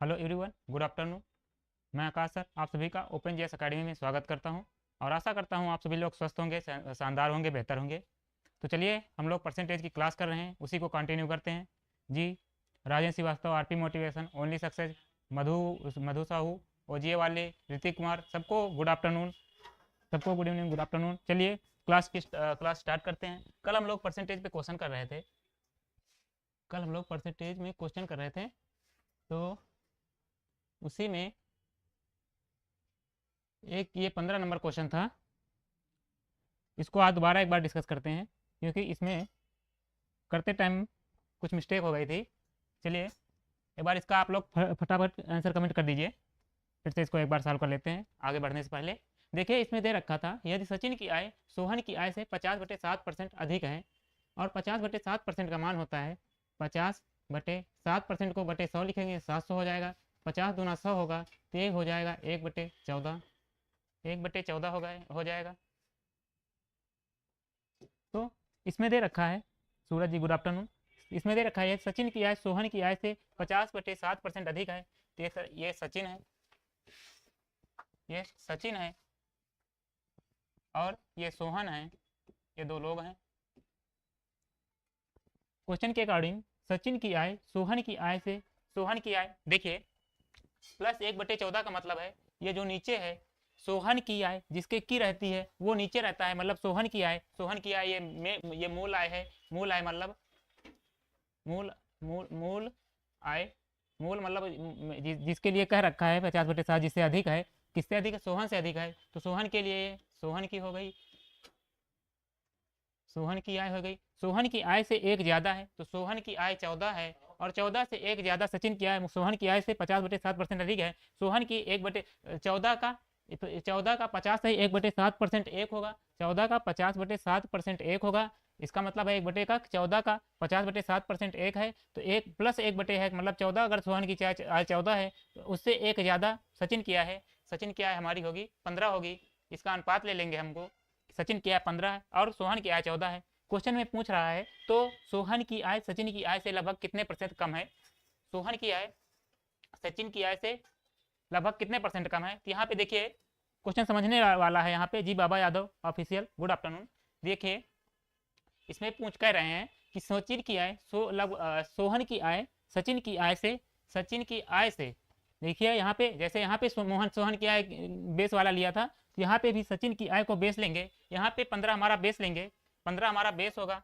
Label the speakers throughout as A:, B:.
A: Hello everyone, good afternoon. मैं आकाश sir आप सभी का ओपन जेएस अकेडमी में स्वागत करता हूं और आशा करता हूं आप सभी लोग स्वस्थ होंगे, शानदार होंगे, बेहतर होंगे। तो चलिए हम लोग परसेंटेज की क्लास कर रहे हैं, उसी को कंटिन्यू करते हैं जी। Rajendra Srivastava, RP motivation, only success, Madhu Madhu Sahu, OGA वाले, ऋतिक कुमार, सबको गुड आफ्टरनून, सबको गुड इवनिंग, गुड आफ्टरनून। चलिए क्लास स्टार्ट करते हैं। कल हम लोग परसेंटेज पे क्वेश्चन कर रहे थे, कल हम लोग परसेंटेज में क्वेश्चन कर रहे थे, तो उसी में एक ये 15 नंबर क्वेश्चन था। इसको आज दोबारा एक बार डिस्कस करते हैं क्योंकि इसमें करते टाइम कुछ मिस्टेक हो गई थी। चलिए एक बार इसका आप लोग फटाफट आंसर कमेंट कर दीजिए, फिर से इसको एक बार सॉल्व कर लेते हैं आगे बढ़ने से पहले। देखिए इसमें दे रखा था, यदि सचिन की आय सोहन की आय से 50/7% अधिक है और 50/7% का मान होता है 50/7% को बटे 100 लिखेंगे, 700 हो जाएगा। 50 दूना 100 होगा तो एक हो जाएगा 1/14, 1/14 हो जाएगा। तो इसमें दे रखा है, सूरज जी गुड आफ्टरनून, इसमें दे रखा है सचिन की आय सोहन की आय से 50/7% अधिक है। तो ये सचिन है, ये सचिन है और ये सोहन है, ये दो लोग हैं। क्वेश्चन के अकॉर्डिंग सचिन की आय सोहन की आय से, सोहन की आय देखिए प्लस 1/14 का मतलब है ये जो नीचे है सोहन की आय जिसके की रहती है वो नीचे रहता है, मतलब सोहन की आय, सोहन की आय ये मूल आय है। मूल आय मतलब मूल मूल मूल आय, मूल मतलब जिसके लिए कह रखा है 50/7, जिससे अधिक है, किससे अधिक है, सोहन से अधिक है। तो सोहन के लिए सोहन की हो गई, सोहन की आय हो गई। सोहन की आय से एक ज़्यादा है तो सोहन की आय 14 है और 14 से एक ज़्यादा सचिन की आय, सोहन की आय से 50/7% अधिक है। सोहन की 1/14 का, 14 का 50 से 1/7% एक होगा, 14 का 50/7% एक होगा। इसका मतलब है 1/14 का 50/7% एक है, तो एक प्लस 1 है, मतलब 14 अगर सोहन की आय 14 है तो उससे एक ज़्यादा सचिन की आय है। सचिन की आय हमारी होगी 15 होगी, इसका अनुपात ले लेंगे हमको। सचिन की आय 15 है और सोहन की आय 14 है। क्वेश्चन में पूछ रहा है तो सोहन की आय सचिन की आय से लगभग कितने प्रतिशत कम है। सोहन की आय सचिन की आय से लगभग कितने परसेंट कम है। तो यहाँ पे देखिए क्वेश्चन समझने वाला है। यहाँ पे जी बाबा यादव ऑफिशियल गुड आफ्टरनून। देखिए इसमें पूछ कह रहे हैं कि सचिन की आय सोहन की आय सचिन की आय से, सचिन की आय से, देखिए यहाँ पे जैसे यहाँ पे मोहन सोहन की आय बेस वाला लिया था, यहाँ पे भी सचिन की आय को बेस लेंगे। यहाँ पे 15 हमारा बेस लेंगे, 15 हमारा बेस होगा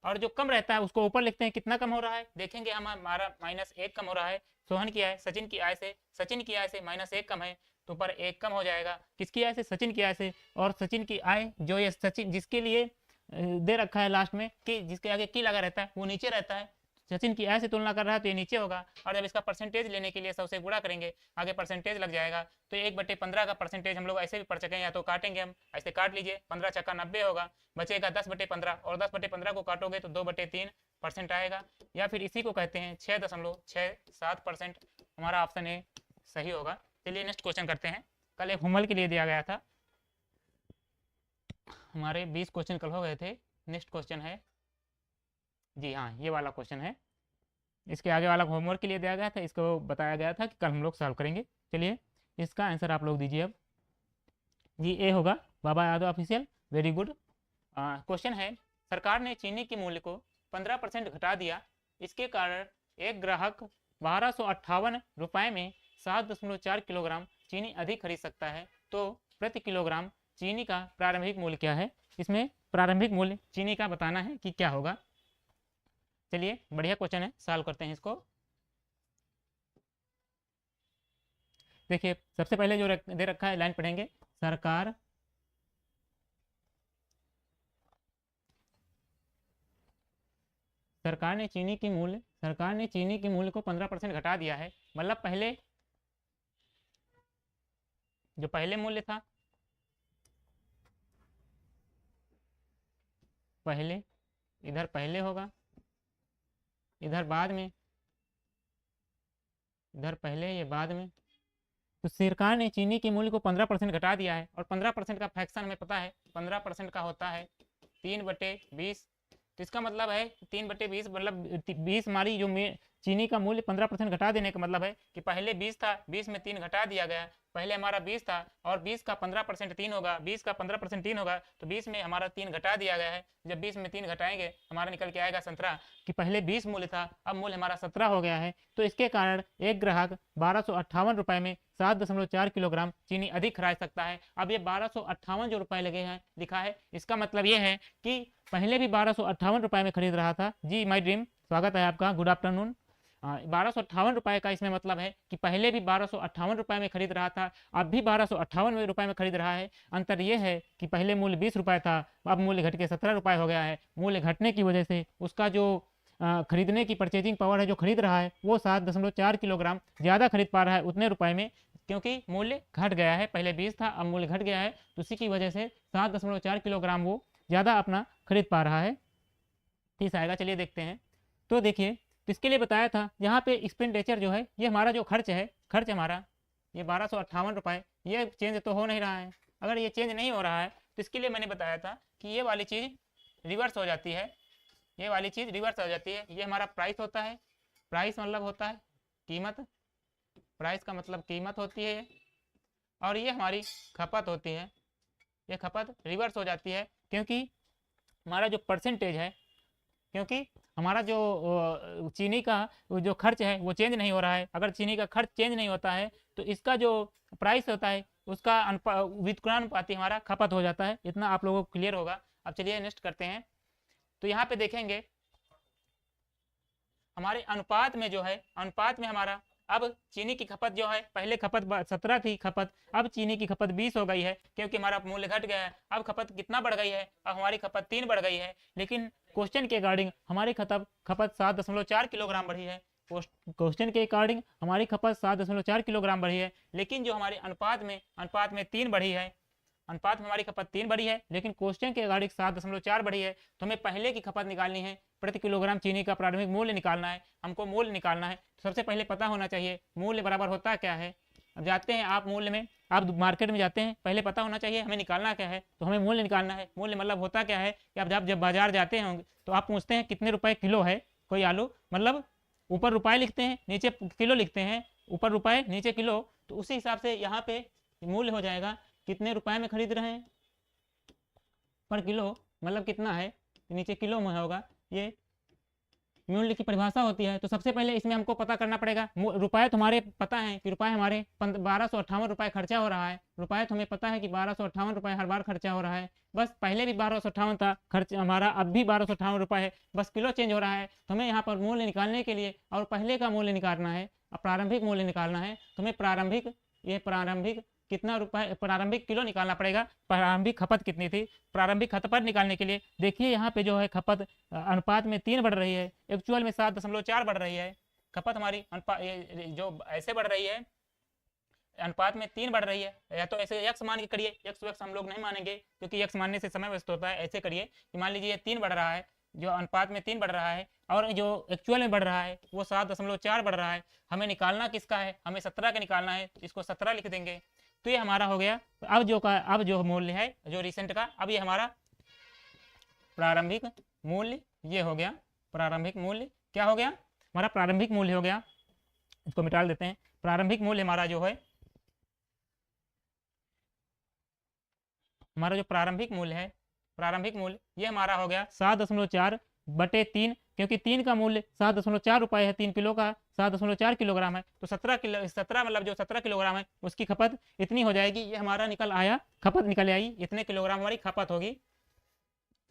A: और जो कम रहता है उसको ऊपर लिखते हैं। कितना कम हो रहा है देखेंगे, हम हमारा -1 कम हो रहा है। सोहन की आय सचिन की आय से, सचिन की आय से -1 कम है तो ऊपर 1 कम हो जाएगा। किसकी आय से, सचिन की आय से। और सचिन की आय जो ये सचिन जिसके लिए दे रखा है लास्ट में कि जिसके आगे की लगा रहता है वो नीचे रहता है, सचिन की आय से तुलना कर रहा है तो ये नीचे होगा। और जब इसका परसेंटेज लेने के लिए 100 से गुणा करेंगे आगे परसेंटेज लग जाएगा। तो 1/15 का परसेंटेज हम लोग ऐसे भी पढ़ सकें, या तो काटेंगे हम, ऐसे काट लीजिए, 15 छक्का 90 होगा, बचेगा 10/15 और 10/15 को काटोगे तो 2/3% आएगा, या फिर इसी को कहते हैं 6.67%। हमारा ऑप्शन ए सही होगा। चलिए नेक्स्ट क्वेश्चन करते हैं। कल एक होमवर्क के लिए दिया गया था, हमारे 20 क्वेश्चन कल हो गए थे। नेक्स्ट क्वेश्चन है जी, हाँ ये वाला क्वेश्चन है, इसके आगे वाला होमवर्क के लिए दिया गया था, इसको बताया गया था कि कल हम लोग सॉल्व करेंगे। चलिए इसका आंसर आप लोग दीजिए अब। जी ए होगा, Baba Yadav official, very good. Question है सरकार ने चीनी के मूल्य को 15% घटा दिया, इसके कारण एक ग्राहक 1258 में 7.4 किलोग्राम चीनी अधिक खरीद सकता है, तो प्रति किलोग्राम चीनी का प्रारंभिक मूल्य क्या है। इसमें प्रारंभिक मूल्य चीनी का बताना है कि क्या होगा। चलिए बढ़िया क्वेश्चन है, सॉल्व करते हैं इसको। देखिए सबसे पहले जो दे रखा है लाइन पढ़ेंगे, सरकार सरकार ने चीनी की मूल्य, सरकार ने चीनी के मूल्य को 15% घटा दिया है, मतलब पहले जो पहले मूल्य था, पहले इधर पहले होगा, इधर बाद में, इधर पहले ये बाद में। तो सरकार ने चीनी के मूल्य को 15% घटा दिया है और 15% का फ्रैक्शन हमें पता है, 15% का होता है 3/20। तो इसका मतलब है 3/20 मतलब 20 हमारी जो चीनी का मूल्य 15% घटा देने का मतलब है कि पहले 20 था, 20 में 3 घटा दिया गया। पहले हमारा 20 था और 20 का 15% 3 होगा, 20 का 15% 3 होगा, तो 20 में हमारा 3 घटा दिया गया है। जब 20 में 3 घटाएंगे हमारा निकल के आएगा 17, कि पहले 20 मूल्य था, अब मूल्य हमारा 17 हो गया है। तो इसके कारण एक ग्राहक 1258 रुपये में 7.4 किलोग्राम चीनी अधिक खरीद सकता है। अब ये 1258 जो रुपये लगे हैं लिखा है, इसका मतलब ये है कि पहले भी 1258 रुपये में खरीद रहा था। जी माई ड्रीम, स्वागत है आपका, गुड आफ्टरनून। 1258 रुपये का इसमें मतलब है कि पहले भी 1258 रुपये में खरीद रहा था, अब भी 1258 रुपये में खरीद रहा है। अंतर यह है कि पहले मूल्य 20 रुपये था, अब मूल्य घट के 17 रुपये हो गया है। मूल्य घटने की वजह से उसका जो खरीदने की परचेजिंग पावर है, जो खरीद रहा है वो 7.4 किलोग्राम ज़्यादा खरीद पा रहा है उतने रुपए में, क्योंकि मूल्य घट गया है। पहले 20 था, अब मूल्य घट गया है, तो उसी की वजह से 7.4 किलोग्राम वो ज़्यादा अपना खरीद पा रहा है। ठीक आएगा, चलिए देखते हैं। तो देखिए, तो इसके लिए बताया था यहाँ पे एक्सपेंडिचर जो है, ये हमारा जो खर्च है, खर्च हमारा ये 1258 रुपये, ये चेंज तो हो नहीं रहा है। अगर ये चेंज नहीं हो रहा है तो इसके लिए मैंने बताया था कि ये वाली चीज़ रिवर्स हो जाती है, ये वाली चीज़ रिवर्स हो जाती है। ये हमारा प्राइस होता है, प्राइस मतलब होता है कीमत, प्राइस का मतलब कीमत होती है, और ये हमारी खपत होती है। ये खपत रिवर्स हो जाती है क्योंकि हमारा जो परसेंटेज है, क्योंकि हमारा जो चीनी का जो खर्च है वो चेंज नहीं हो रहा है। अगर चीनी का खर्च चेंज नहीं होता है तो इसका जो प्राइस होता है उसका व्युत्क्रमानुपाती हमारा खपत हो जाता है। इतना आप लोगों को क्लियर होगा। अब चलिए नेक्स्ट करते हैं। तो यहाँ पे देखेंगे हमारे अनुपात में जो है, अनुपात में हमारा अब चीनी की खपत जो है, पहले खपत 17 थी खपत, अब चीनी की खपत 20 हो गई है क्योंकि हमारा मूल्य घट गया है। अब खपत कितना बढ़ गई है, अब हमारी खपत 3 बढ़ गई है। लेकिन क्वेश्चन के अकॉर्डिंग हमारी खपत 7.4 किलोग्राम बढ़ी है। क्वेश्चन के अकॉर्डिंग हमारी खपत 7.4 किलोग्राम बढ़ी है, लेकिन जो हमारे अनुपात में 3 बढ़ी है, अनुपात में हमारी खपत 3 बढ़ी है, लेकिन क्वेश्चन के अकॉर्डिंग 7.4 बढ़ी है। तो हमें पहले की खपत निकालनी है, प्रति किलोग्राम चीनी का प्रारंभिक मूल्य निकालना है, हमको मूल्य निकालना है। तो सबसे पहले पता होना चाहिए मूल्य बराबर होता क्या है। अब जाते हैं आप मूल्य में, आप मार्केट में जाते हैं, पहले पता होना चाहिए हमें निकालना क्या है। तो हमें मूल्य निकालना है। मूल्य मतलब होता क्या है कि आप जब बाजार जाते होंगे तो आप पूछते हैं कितने रुपए किलो है कोई आलू, मतलब ऊपर रुपए लिखते हैं नीचे किलो लिखते हैं, ऊपर रुपए नीचे किलो। तो उसी हिसाब से यहाँ पे मूल्य हो जाएगा कितने रुपए में खरीद रहे हैं पर किलो, मतलब कितना है, नीचे किलो में होगा। ये मूल्य की परिभाषा होती है। तो सबसे पहले इसमें हमको पता करना पड़ेगा रुपए। तुम्हारे पता है कि रुपए हमारे 1258 रुपये खर्चा हो रहा है। रुपए तुम्हें पता है कि 1258 रुपये हर बार खर्चा हो रहा है। बस पहले भी 1258 था खर्च हमारा, अब भी 1258 रुपये है, बस किलो चेंज हो रहा है। तो हमें यहाँ पर मूल्य निकालने के लिए और पहले का मूल्य निकालना है, प्रारंभिक मूल्य निकालना है। तुम्हें प्रारंभिक कितना रुपए, प्रारंभिक किलो निकालना पड़ेगा। प्रारंभिक खपत कितनी थी, प्रारंभिक खपत निकालने के लिए देखिए यहाँ पे जो है खपत अनुपात में 3 बढ़ रही है, एक्चुअल में 7.4 बढ़ रही है। खपत हमारी जो ऐसे बढ़ रही है, अनुपात में 3 बढ़ रही है। या तो ऐसे यक्स मान के करिए, यक्स वक्स हम लोग नहीं मानेंगे क्योंकि यक्स मानने से समय व्यस्त होता है। ऐसे करिए कि मान लीजिए 3 बढ़ रहा है, जो अनुपात में 3 बढ़ रहा है, और जो एक्चुअल में बढ़ रहा है वो 7.4 बढ़ रहा है। हमें निकालना किसका है, हमें 17 का निकालना है, तो इसको 17 लिख देंगे। तो ये हमारा हो गया। अब जो मूल्य है जो रिसेंट का, अब ये हमारा प्रारंभिक मूल्य ये हो गया। प्रारंभिक मूल्य क्या हो गया, हमारा प्रारंभिक मूल्य हो गया। इसको मिटा देते हैं। प्रारंभिक मूल्य हमारा जो है, हमारा जो प्रारंभिक मूल्य है, प्रारंभिक मूल्य ये हमारा हो गया 7.4/3, क्योंकि 3 का मूल्य 7.4 रुपये है, 3 किलो का 7.4 किलोग्राम है। तो 17 मतलब जो 17 किलोग्राम है उसकी खपत इतनी हो जाएगी। ये हमारा निकल आया, खपत निकल आई, इतने किलोग्राम हमारी खपत होगी।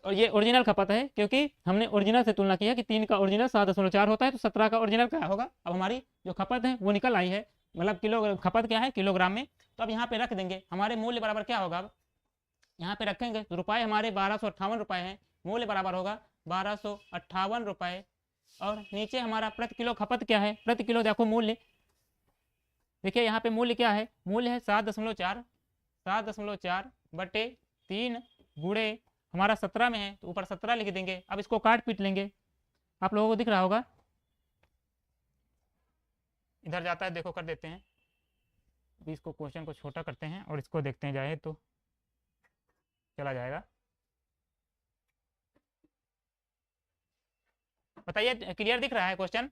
A: और ये ओरिजिनल खपत है क्योंकि हमने ओरिजिनल से तुलना किया कि 3 का ओरिजिनल 7.4 होता है, तो 17 का ओरिजिनल क्या होगा। अब हमारी जो खपत है वो निकल आई है, मतलब किलो खपत क्या है किलोग्राम में। तो अब यहाँ पे रख देंगे हमारे मूल्य बराबर क्या होगा। अब यहाँ पे रखेंगे तो रुपये हमारे 1258 रुपये हैं, मूल्य बराबर होगा 1258 रुपये। और नीचे हमारा प्रति किलो खपत क्या है, प्रति किलो देखो मूल्य, देखिए यहाँ पे मूल्य क्या है, मूल्य है 7.4/3 गुणे हमारा 17 में है, तो ऊपर 17 लिख देंगे। अब इसको काट पीट लेंगे, आप लोगों को दिख रहा होगा, इधर जाता है देखो, कर देते हैं। अभी इसको क्वेश्चन को छोटा करते हैं और इसको देखते हैं जाए तो चला जाएगा। बताइए क्लियर दिख रहा है क्वेश्चन,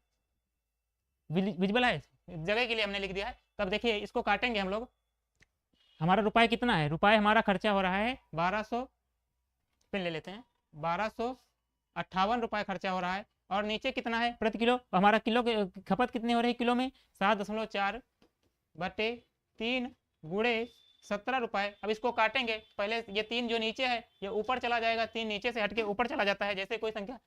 A: विजिबल है, जगह के लिए हमने लिख दिया है। तब देखिए इसको काटेंगे हम लोग, हमारा रुपये कितना है, रुपये हमारा खर्चा हो रहा है 1200, पेन ले लेते हैं, 1258 रुपये खर्चा हो रहा है। और नीचे कितना है प्रति किलो, हमारा किलो की खपत कितनी हो रही है किलो में, 7.4 बटे 3 गुणे 17 रुपये। अब इसको काटेंगे, पहले ये 3 जो नीचे है ये ऊपर चला जाएगा, 3 नीचे से हटके ऊपर चला जाता है जैसे कोई संख्या,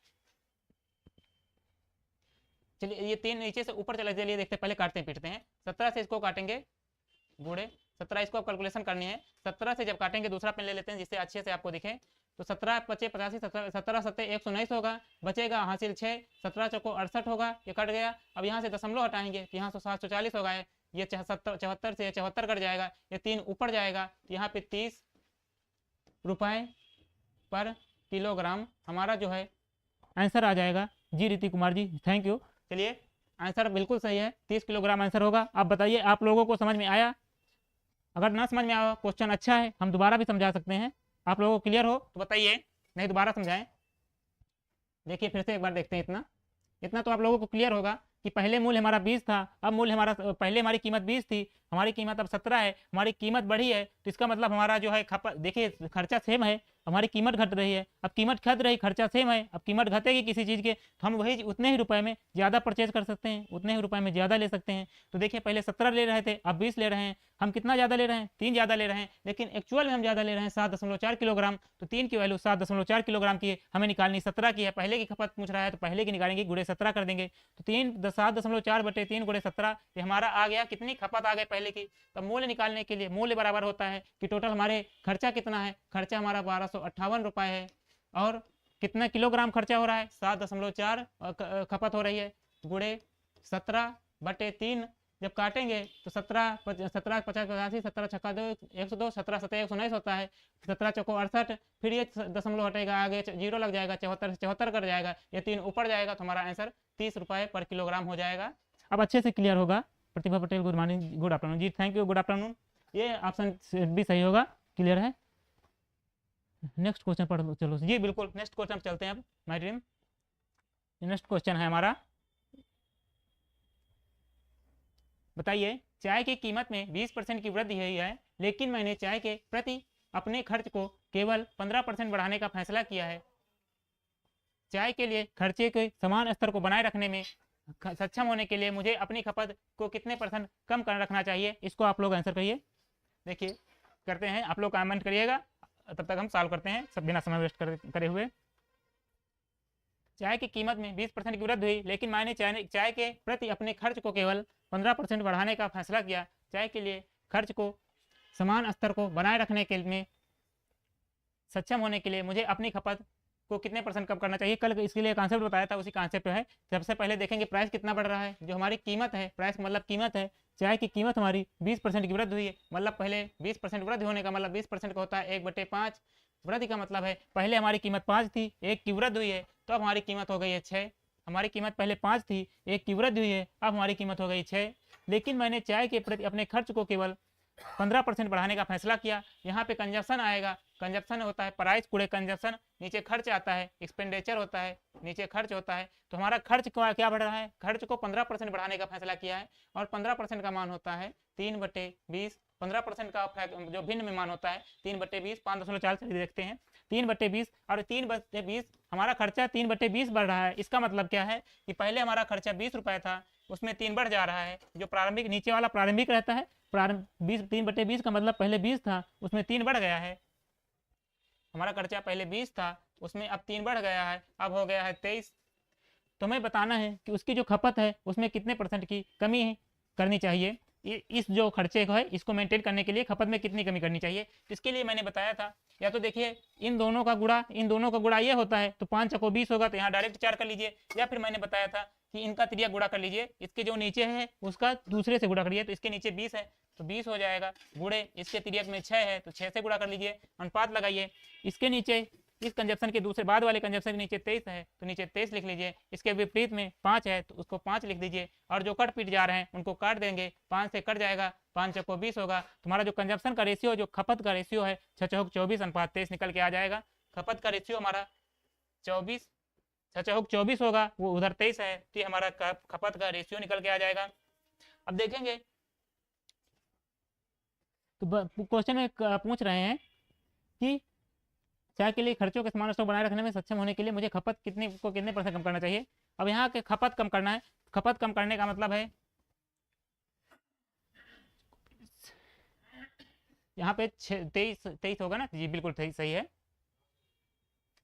A: चलिए ये 3 नीचे से ऊपर चला, चलिए देखते हैं, पहले काटते हैं पीटते हैं। 17 से इसको काटेंगे गुणे 17, इसको कैलकुलेशन करनी है। 17 से जब काटेंगे, दूसरा पेन ले लेते हैं जिससे अच्छे से आपको दिखे, तो 17 पचे 85, 17 सत्ते 119 होगा, बचेगा हासिल 6, 17 चौको 68 होगा, ये कट गया। अब यहाँ से दशमलव हटाएंगे, यहाँ से 740 होगा, ये 74 से 74 कट जाएगा, ये 3 ऊपर जाएगा, यहाँ पे 30 रुपये पर किलोग्राम हमारा जो है आंसर आ जाएगा। जी रीति कुमार जी, थैंक यू। चलिए आंसर बिल्कुल सही है, 30 किलोग्राम आंसर होगा। आप बताइए आप लोगों को समझ में आया? अगर ना समझ में आया, क्वेश्चन अच्छा है, हम दोबारा भी समझा सकते हैं। आप लोगों को क्लियर हो तो बताइए, नहीं दोबारा समझाएं। देखिए फिर से एक बार देखते हैं, इतना इतना तो आप लोगों को क्लियर होगा कि पहले मूल्य हमारा 20 था, अब मूल्य हमारा, पहले हमारी कीमत 20 थी, हमारी कीमत अब 17 है, हमारी कीमत बढ़ी है, तो इसका मतलब हमारा जो है खपत, देखिए खर्चा सेम है, हमारी कीमत घट रही है। अब कीमत घट रही, खर्चा सेम है, अब कीमत घटेगी किसी चीज़ के तो हम वही उतने ही रुपए में ज़्यादा परचेज कर सकते हैं, उतने ही रुपए में ज़्यादा ले सकते हैं। तो देखिए पहले 17 ले रहे थे, अब 20 ले रहे हैं, हम कितना ज़्यादा ले रहे हैं, 3 ज़्यादा ले रहे हैं, लेकिन एक्चुअल में हम ज़्यादा ले रहे हैं 7.4 किलोग्राम। तो 3 की वैल्यू 7.4 किलोग्राम की है, हमें निकालनी 17 की है, पहले की खपत पूछ रहा है तो पहले की निकालेंगे, गुणे 17 कर देंगे, तो 7.4 बटे 3 गुणे 17, ये हमारा आ गया कितनी खपत आ गई पहले की। तो मूल्य निकालने के लिए मूल्य बराबर होता है कि टोटल हमारे खर्चा कितना है, खर्चा हमारा 1258 रुपये है, और कितना किलोग्राम खर्चा हो रहा है, 7.4 खपत हो रही है, गुणे 17 बटे 3, जब काटेंगे तो 17 50 85, 17 छक्का 2 102, 17 सत्ते 119 होता है, 17 चौको 68, फिर ये दशमलव हटेगा, आगे जीरो लग जाएगा, 74 से 74 कर जाएगा, ये 3 ऊपर जाएगा, तो हमारा आंसर 30 रुपये पर किलोग्राम हो जाएगा। अब अच्छे से क्लियर होगा। Pratibha Patel, good morning, good afternoon ji, thank you, good afternoon. ये ऑप्शन भी सही होगा, क्लियर है। नेक्स्ट क्वेश्चन पढ़ लो, चलो जी बिल्कुल, नेक्स्ट क्वेश्चन चलते हैं अब माय ड्रीम। नेक्स्ट क्वेश्चन है हमारा, बताइए चाय की कीमत में 20% की वृद्धि हुई है, लेकिन मैंने चाय के प्रति अपने खर्च को केवल 15% बढ़ाने का फैसला किया है। चाय के लिए खर्चे के समान स्तर को बनाए रखने में सक्षम होने के लिए मुझे अपनी खपत को कितने % कम कर रखना चाहिए, इसको आप लोग आंसर करिए। देखिए करते हैं, आप लोग कमेंट करिएगा, तब तक हम सॉल्व करते हैं सब बिना समय वेस्ट करे हुए। चाय की कीमत में 20% की वृद्धि हुई, लेकिन मैंने चाय के प्रति अपने खर्च को केवल 15% बढ़ाने का फैसला किया। चाय के लिए खर्च को समान स्तर को बनाए रखने के में सक्षम होने के लिए मुझे अपनी खपत को कितने % कम करना चाहिए। कल इसके लिए कॉन्सेप्ट बताया था, उसी कॉन्सेप्ट पे है। सबसे पहले देखेंगे प्राइस कितना बढ़ रहा है, जो हमारी कीमत है, प्राइस मतलब कीमत है, चाय की कीमत हमारी 20% की वृद्धि हुई है, मतलब पहले 20% वृद्धि होने का मतलब 20% का होता है 1/5। वृद्धि का मतलब है पहले हमारी कीमत 5 थी, 1 की वृद्धि हुई है, तो अब हमारी कीमत हो गई है 6। हमारी कीमत पहले 5 थी, 1 की वृद्धि हुई है, अब हमारी कीमत हो गई 6। लेकिन मैंने चाय के प्रति अपने खर्च को केवल 15% बढ़ाने का फैसला किया। यहाँ पे कंजप्शन आएगा, कंजप्शन होता है प्राइस कुड़े कंजप्शन, नीचे खर्च आता है, एक्सपेंडिचर होता है, नीचे खर्च होता है। तो हमारा खर्च क्या बढ़ रहा है, खर्च को 15% बढ़ाने का फैसला किया है, और 15% का मान होता है 3/20। 15% का जो भिन्न में मान होता है 3/20, 5.4 से देखते हैं, 3/20, और 3/20 हमारा खर्चा 3/20 बढ़ रहा है। इसका मतलब क्या है कि पहले हमारा खर्चा 20 रुपये था, उसमें 3 बढ़ जा रहा है, जो प्रारंभिक नीचे वाला प्रारंभिक रहता है, 3/20 का मतलब पहले 20 था, उसमें 3 बढ़ गया है। हमारा खर्चा पहले 20 था, उसमें अब 3 बढ़ गया है, अब हो गया है 23। तो हमें बताना है कि उसकी जो खपत है उसमें कितने % की कमी है करनी चाहिए। इस जो खर्चे को है इसको मेंटेन करने के लिए खपत में कितनी कमी करनी चाहिए। इसके लिए मैंने बताया था, या तो देखिए इन दोनों का गुणा ये होता है, तो 5 चौको 20 होगा, तो यहाँ डायरेक्ट 4 कर लीजिए, या फिर मैंने बताया था कि इनका त्रिया गुणा कर लीजिए, इसके जो नीचे है उसका दूसरे से गुणा करिए, तो इसके नीचे 20 है तो 20 हो जाएगा, गुणे इसके तिर्यक में 6 है तो 6 से गुणा कर लीजिए, अनुपात लगाइए। इसके नीचे इस कंजप्शन के दूसरे बाद वाले कंजप्शन के नीचे 23 है तो नीचे 23 लिख लीजिए, इसके विपरीत में 5 है तो उसको 5 लिख दीजिए, और जो कट पीट जा रहे हैं उनको काट देंगे, 5 से कट जाएगा, 5 चौको 20 होगा। तुम्हारा जो कंजप्शन का रेशियो, जो खपत का रेशियो है 6 चौक 24 अनुपात 23 निकल के आ जाएगा। खपत का रेशियो हमारा 24 छः चौक 24 होगा, वो उधर 23 है, तो ये हमारा खपत का रेशियो निकल के आ जाएगा। अब देखेंगे तो क्वेश्चन में पूछ रहे हैं कि चाय के लिए खर्चों के समान स्टॉक बनाए रखने में सक्षम होने के लिए मुझे खपत कितने परसेंट कम करना चाहिए। अब यहाँ के खपत कम करना है, खपत कम करने का मतलब है यहाँ पे 23 होगा ना जी, बिल्कुल सही है।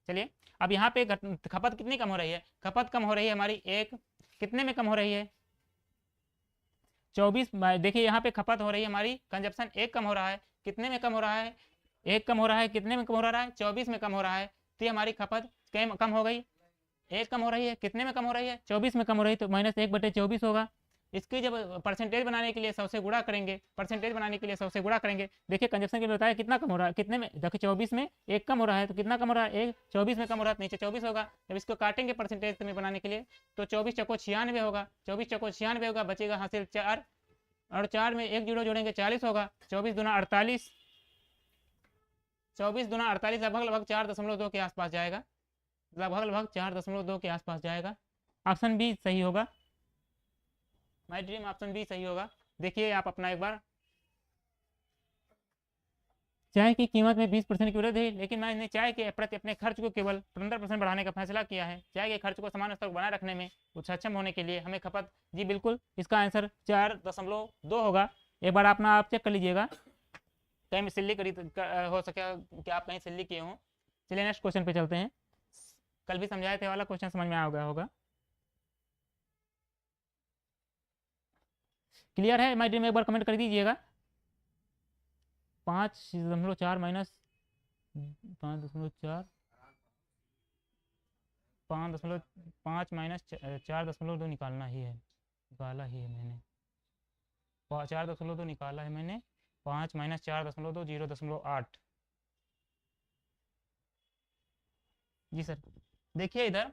A: चलिए अब यहाँ पे खपत कितनी कम हो रही है, खपत कम हो रही है हमारी एक, कितने में कम हो रही है 24, देखिए यहाँ पे खपत हो रही है हमारी, कंजप्शन एक कम हो रहा है, कितने में कम हो रहा है, एक कम हो रहा है, कितने में कम हो रहा है 24 में कम हो रहा है, तो ये हमारी खपत कम हो गई, एक कम हो रही है, कितने में कम हो रही है 24 में कम हो रही है, तो -1/24 होगा। इसकी जब परसेंटेज बनाने के लिए 100 से गुणा करेंगे, परसेंटेज बनाने के लिए 100 से गुणा करेंगे, देखिए कंजप्शन के लिए बताया कितना कम हो रहा है, कितने में, देखिए 24 में एक कम हो रहा है, तो कितना कम हो रहा है एक, 24 में कम हो रहा है, नीचे 24 होगा। जब इसको काटेंगे परसेंटेज में बनाने के लिए तो 24 चौको 96 होगा, 24 चौको 96 होगा, बचेगा हासिल 4, और 4 में एक जीरो जोड़ेंगे 40 होगा, 24 दूना 48, 24 दूना 48 लगभग 4.2 के आसपास जाएगा, लगभग 4.2 के आसपास जाएगा। ऑप्शन बी सही होगा, माय ड्रीम ऑप्शन बी सही होगा। देखिए आप अपना एक बार, चाय की कीमत में 20% की वृद्धि, लेकिन मैंने चाय के प्रति अपने खर्च को केवल 15% बढ़ाने का फैसला किया है। चाय के खर्च को समान स्तर बनाए रखने में सक्षम होने के लिए हमें खपत, जी बिल्कुल इसका आंसर 4.2 होगा। एक बार अपना आप चेक कर लीजिएगा, कहीं में सिल्ली करी हो सके कि आप कहीं सिल्ली किए हों। चलिए नेक्स्ट क्वेश्चन पे चलते हैं, कल भी समझाए थे वाला क्वेश्चन समझ में आ गया होगा। क्लियर है माय ड्रीम, एक बार कमेंट कर दीजिएगा। 5.4 माइनस 5.4, 5.5 माइनस 4.2 निकालना ही है, निकाला ही है मैंने, 4.2 निकाला है मैंने, 5 माइनस 4.2 0.8। जी सर, देखिए इधर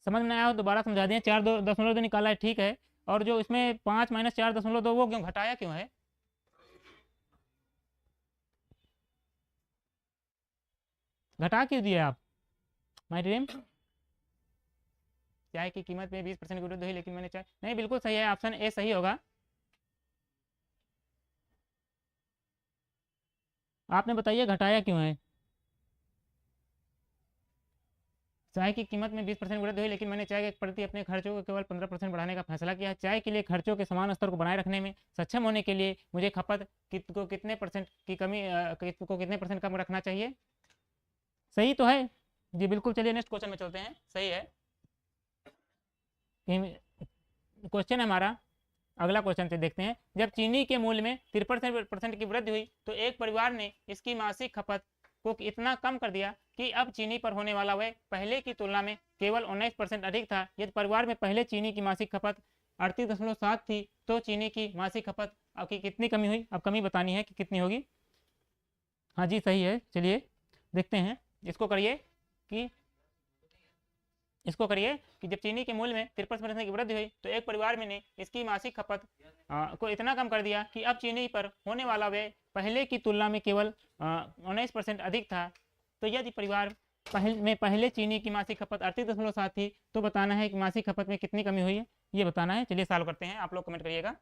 A: समझ में आया हो दोबारा समझा दें, 4.2 निकाला है ठीक है, और जो इसमें 5 माइनस 4.2 वो क्यों घटाया क्यों है, घटा क्यों दिए आप माय ड्रीम। चाय की कीमत में 20% की वृद्धि हुई, लेकिन मैंने चाय, नहीं बिल्कुल सही है, ऑप्शन ए सही होगा। आपने बताइए घटाया क्यों है, चाय की कीमत में 20% वृद्धि हुई, लेकिन मैंने चाय के प्रति अपने खर्चों को केवल 15% बढ़ाने का फैसला किया है। चाय के लिए खर्चों के समान स्तर को बनाए रखने में सक्षम होने के लिए मुझे खपत को कितने परसेंट की कमी को कितने परसेंट कम रखना चाहिए, सही तो है जी बिल्कुल। चलिए नेक्स्ट क्वेश्चन में चलते हैं, सही है। क्वेश्चन है हमारा, अगला क्वेश्चन से देखते हैं, जब चीनी के मूल्य में 53% की वृद्धि हुई तो एक परिवार ने इसकी मासिक खपत को इतना कम कर दिया कि अब चीनी पर होने वाला व्यय पहले की तुलना में केवल 19% अधिक था। यदि परिवार में पहले चीनी की मासिक खपत 38.7 थी तो चीनी की मासिक खपत अब की कितनी कमी हुई, अब कमी बतानी है कि कितनी होगी। हाँ जी सही है, चलिए देखते हैं, इसको करिए कि जब चीनी के मूल्य में 53% की वृद्धि हुई तो एक परिवार में ने इसकी मासिक खपत को इतना कम कर दिया कि अब चीनी पर होने वाला व्यय पहले की तुलना में केवल 19% अधिक था। तो यदि परिवार पहले चीनी की मासिक खपत 38.7 थी तो बताना है कि मासिक खपत में कितनी कमी हुई है, ये बताना है। चलिए सॉल्व करते हैं, आप लोग कमेंट करिएगा।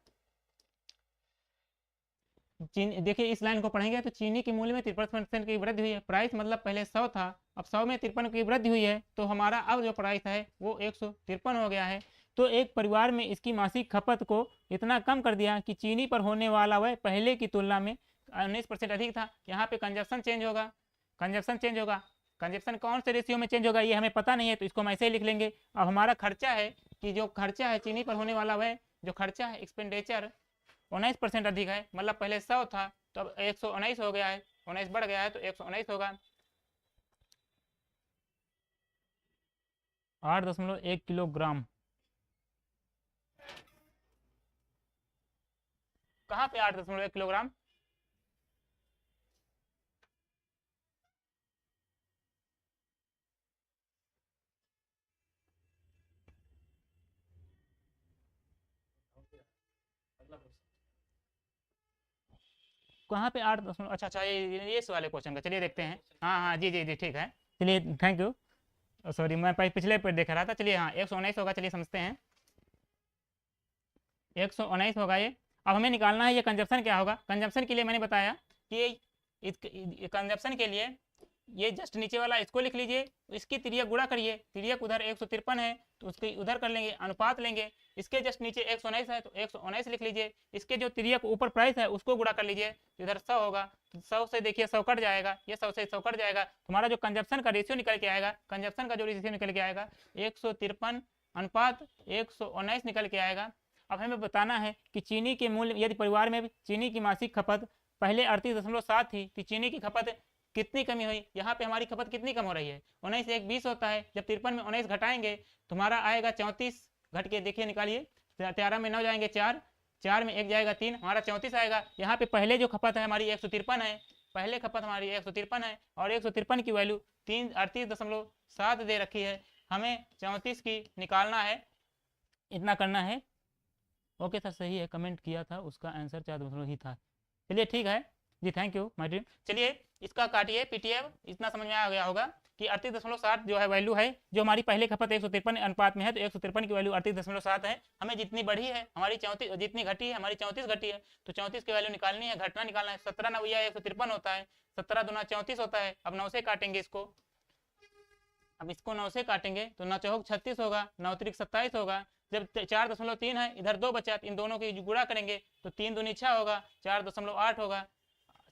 A: चीनी, देखिए इस लाइन को पढ़ेंगे तो चीनी के मूल्य में 53% की वृद्धि हुई है, प्राइस मतलब पहले 100 था, अब 100 में 53 की वृद्धि हुई है, तो हमारा अब जो प्राइस है वो 153 हो गया है। तो एक परिवार में इसकी मासिक खपत को इतना कम कर दिया कि चीनी पर होने वाला वह पहले की तुलना में 19% अधिक था। यहाँ पे कंजप्शन चेंज होगा, कंजप्शन कौन से रेशियो में चेंज होगा ये हमें पता नहीं है, तो इसको हम ऐसे ही लिख लेंगे। अब हमारा खर्चा है कि जो खर्चा है चीनी पर होने वाला वह जो खर्चा है एक्सपेंडिचर 19% अधिक है, मतलब पहले 100 था तो अब 119 हो गया है, 19 बढ़ गया है तो 119 होगा। 8.1 किलोग्राम, कहाँ पे 8.1 किलोग्राम, कहाँ पे 8 दशमलव, अच्छा अच्छा ये इस वाले क्वेश्चन का, चलिए देखते हैं। हाँ हाँ जी जी जी ठीक है, चलिए थैंक यू। सॉरी मैं पिछले पे देख रहा था। चलिए हाँ 119 होगा, चलिए समझते हैं। 119 होगा ये। अब हमें निकालना है ये कंजप्शन क्या होगा। कंजप्शन के लिए मैंने बताया कि कंजप्शन के लिए ये जस्ट नीचे वाला इसको लिख लीजिए, इसकी तिर्यक गुणा करिए, तिर्यक उधर 153 है तो उसके उधर कर लेंगे, अनुपात लेंगे। इसके जस्ट नीचे 119 है तो 119 लिख लीजिए, इसके जो तिर्यक ऊपर प्राइस है उसको गुणा कर लीजिए, तो इधर 100 होगा, तो 100 से देखिए 100 कट जाएगा, ये 100 से 100 कट जाएगा, तुम्हारा जो कंजप्शन का रेशियो निकल के आएगा, कंजप्शन का जो रेशियो निकल के आएगा 153 अनुपात 119 निकल के आएगा। अब हमें बताना है कि चीनी के मूल्य, यदि परिवार में चीनी की मासिक खपत पहले 38.7 थी तो चीनी की खपत कितनी कमी हुई, यहाँ पे हमारी खपत कितनी कम हो रही है, 19 से 1 20 होता है, जब 53 में 19 घटाएंगे तुम्हारा आएगा 34, घट के देखिए निकालिए, 13 में 9 जाएंगे 4, 4 में 1 जाएगा 3, हमारा 34 आएगा। यहाँ पे पहले जो खपत है हमारी 153 है, पहले खपत हमारी 153 है और 153 की वैल्यू 38.7 दे रखी है, हमें 34 की निकालना है, इतना करना है। ओके सर सही है, कमेंट किया था उसका आंसर 4 ही था। चलिए ठीक है जी, थैंक यू माय ड्रीम। चलिए इसका काटिए पीटीएफ, इतना समझ में आ गया होगा कि 38.7 जो है वैल्यू है, जो हमारी पहले खपत 153 अनुपात में है, तो 153 की वैल्यू 38.7 है। हमें जितनी बढ़ी है हमारी 34, जितनी घटी है हमारी 34 घटी है, तो 34 की वैल्यू निकालनी है, घटना निकालना है। 17 9 153 होता है, 17 दूना 34 होता है। अब 9 से काटेंगे इसको, अब इसको 9 से काटेंगे तो 9 चौक 36 होगा, 9 त्रिक 27 होगा। जब 4.3 है, इधर 2 बचा, इन दोनों की गुणा करेंगे तो 3 दूनी 6 होगा, 4.8 होगा,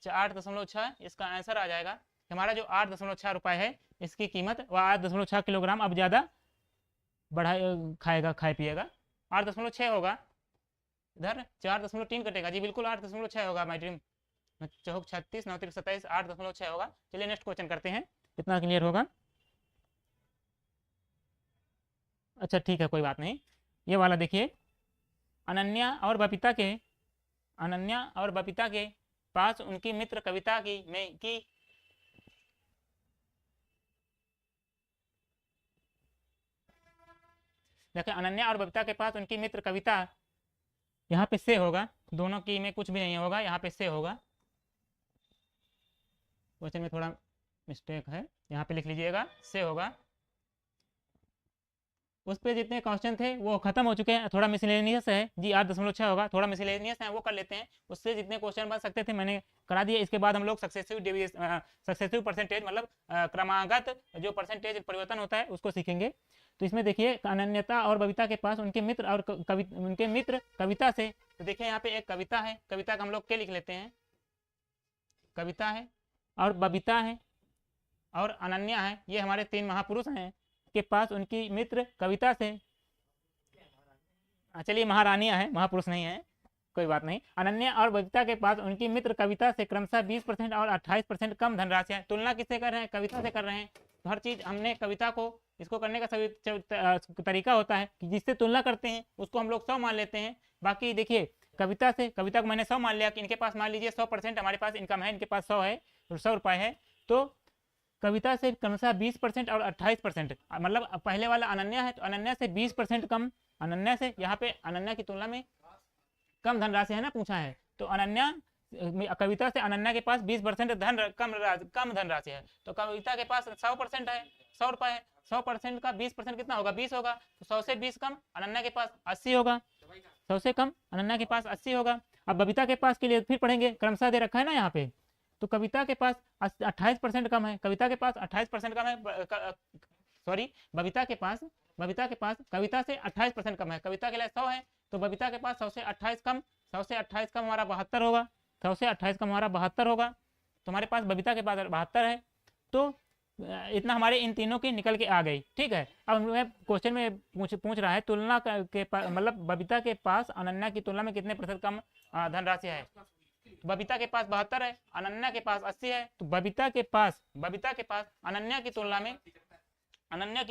A: 8.6 इसका आंसर आ जाएगा। हमारा जो 8.6 रुपये है इसकी कीमत, वह 8.6 किलोग्राम अब ज़्यादा बढ़ा खाएगा, खाए पिएगा, 8.6 होगा, इधर 4.3 कटेगा जी, बिल्कुल 8.6 होगा माय ड्रीम। चौक 36 9 त्रिक 27 8.6 होगा। चलिए नेक्स्ट क्वेश्चन करते हैं, कितना क्लियर होगा। अच्छा ठीक है कोई बात नहीं, ये वाला देखिए, अनन्या और बबीता के, अनन्या और बबीता के पास उनकी मित्र कविता की देखिए अनन्या और बबीता के पास उनकी मित्र कविता, यहाँ पे से होगा, दोनों की में कुछ भी नहीं होगा, यहाँ पे से होगा, क्वेश्चन में थोड़ा मिस्टेक है, यहाँ पे लिख लीजिएगा से होगा। उस पर जितने क्वेश्चन थे वो खत्म हो चुके हैं, थोड़ा मिसलेनियस है जी, 8.6 होगा, थोड़ा मिसलेनियस है वो कर लेते हैं, उससे जितने क्वेश्चन बन सकते थे मैंने करा दिए। इसके बाद हम लोग सक्सेसिव परसेंटेज मतलब क्रमागत जो परसेंटेज परिवर्तन होता है उसको सीखेंगे। तो इसमें देखिए अनन्यता और बबीता के पास उनके मित्र और उनके मित्र कविता से, तो देखिए यहाँ पे एक कविता है, कविता का हम लोग क्या लिख लेते हैं, कविता है और बबीता है और अनन्या है, ये हमारे 3 महापुरुष हैं के पास उनकी मित्र कविता से, चलिए महारानियां हैं, महापुरुष नहीं है, कोई बात नहीं। अनन्या और बबीता के पास उनकी मित्र कविता से क्रमशः 20% और 28% कम धनराशि है। तुलना किससे कर रहे हैं, कविता से कर रहे हैं, तो हर चीज हमने कविता को, इसको करने का सभी तरीका होता है कि जिससे तुलना करते हैं उसको हम लोग 100 मान लेते हैं। बाकी देखिए कविता से, कविता को मैंने 100 मान लिया कि इनके पास मान लीजिए 100% हमारे पास इनकम है, इनके पास 100 है, 100 रुपये है, तो कविता से क्रमशः 20% और 28%, मतलब पहले वाला अनन्या है तो अनन्या से 20% कम, अनन्या से, यहाँ पे अनन्या की तुलना में कम धनराशि है ना पूछा है, तो अनन्या कविता से अनन्या के पास 20% कम धनराशि है, तो कविता के पास 100% है, 100 रुपये है, 100% का 20% कितना होगा, 20 होगा, तो 100 से 20 कम अनन्या के पास 80 होगा, 100 से कम अनन्या के पास 80 होगा। अब बबीता के पास के लिए फिर पढ़ेंगे, क्रमशः दे रखा है ना यहाँ पे, तो कविता के पास 28% कम है, कविता के पास 28% कम है, सॉरी बबीता के पास कविता से 28% कम है, कविता के लिए 100 है, तो बबीता के पास 100 से 28 कम, 100 से 28 कम हमारा 72 होगा, 100 से 28 कम हमारा 72 होगा, तो हमारे पास बबीता के पास 72 है, तो इतना हमारे इन तीनों की निकल के आ गई। ठीक है, अब मैं क्वेश्चन में पूछ रहा है तुलना के मतलब बबीता के पास अनन्या की तुलना में कितने प्रतिशत कम धनराशि है, बबीता के पास 72 है, अनन्या के पास 80 है, तो बबीता के पास अनन्या की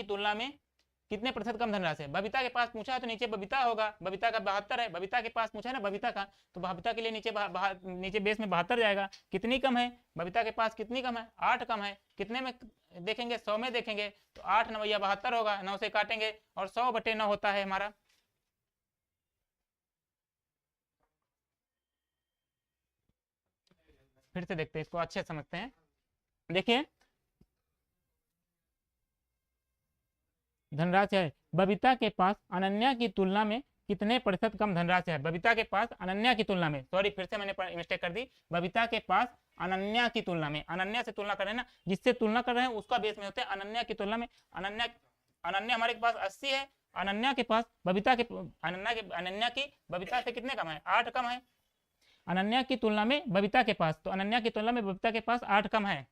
A: तुलना में कितने प्रतिशत कम धनराशि है। बबीता के पास पूछा है तो नीचे बबीता होगा, बबीता का 72 है, बबीता के पास पूछा है ना बबीता का, तो बबीता के लिए नीचे बेस में 72 जाएगा, कितनी कम है बबीता के पास, कितनी कम है, 8 कम है, कितने में देखेंगे, 100 में देखेंगे, तो 8 9 72 होगा, 9 से काटेंगे और 100/9 होता है हमारा। फिर से देखते हैं इसको, अच्छे समझते हैं, देखिए धनराशि है। बबीता के पास अनन्या की तुलना में कितने प्रतिशत कम धनराशि है? बबीता के पास अनन्या की तुलना में, सॉरी फिर से मैंने मिस्टेक कर दी, बबीता के पास अनन्या की तुलना में, अनन्या से तुलना कर रहे हैं ना, जिससे तुलना कर रहे हैं उसका बेस में होते हैं अनन्या की तुलना में। अनन्या अनन्या हमारे पास 80 है, अनन्या के पास बबीता के अनन्या की बबीता से कितने कम है? 8 कम है। अनन्या की तुलना में बबीता के पास, तो अनन्या की तुलना में बबीता के पास 8 कम है,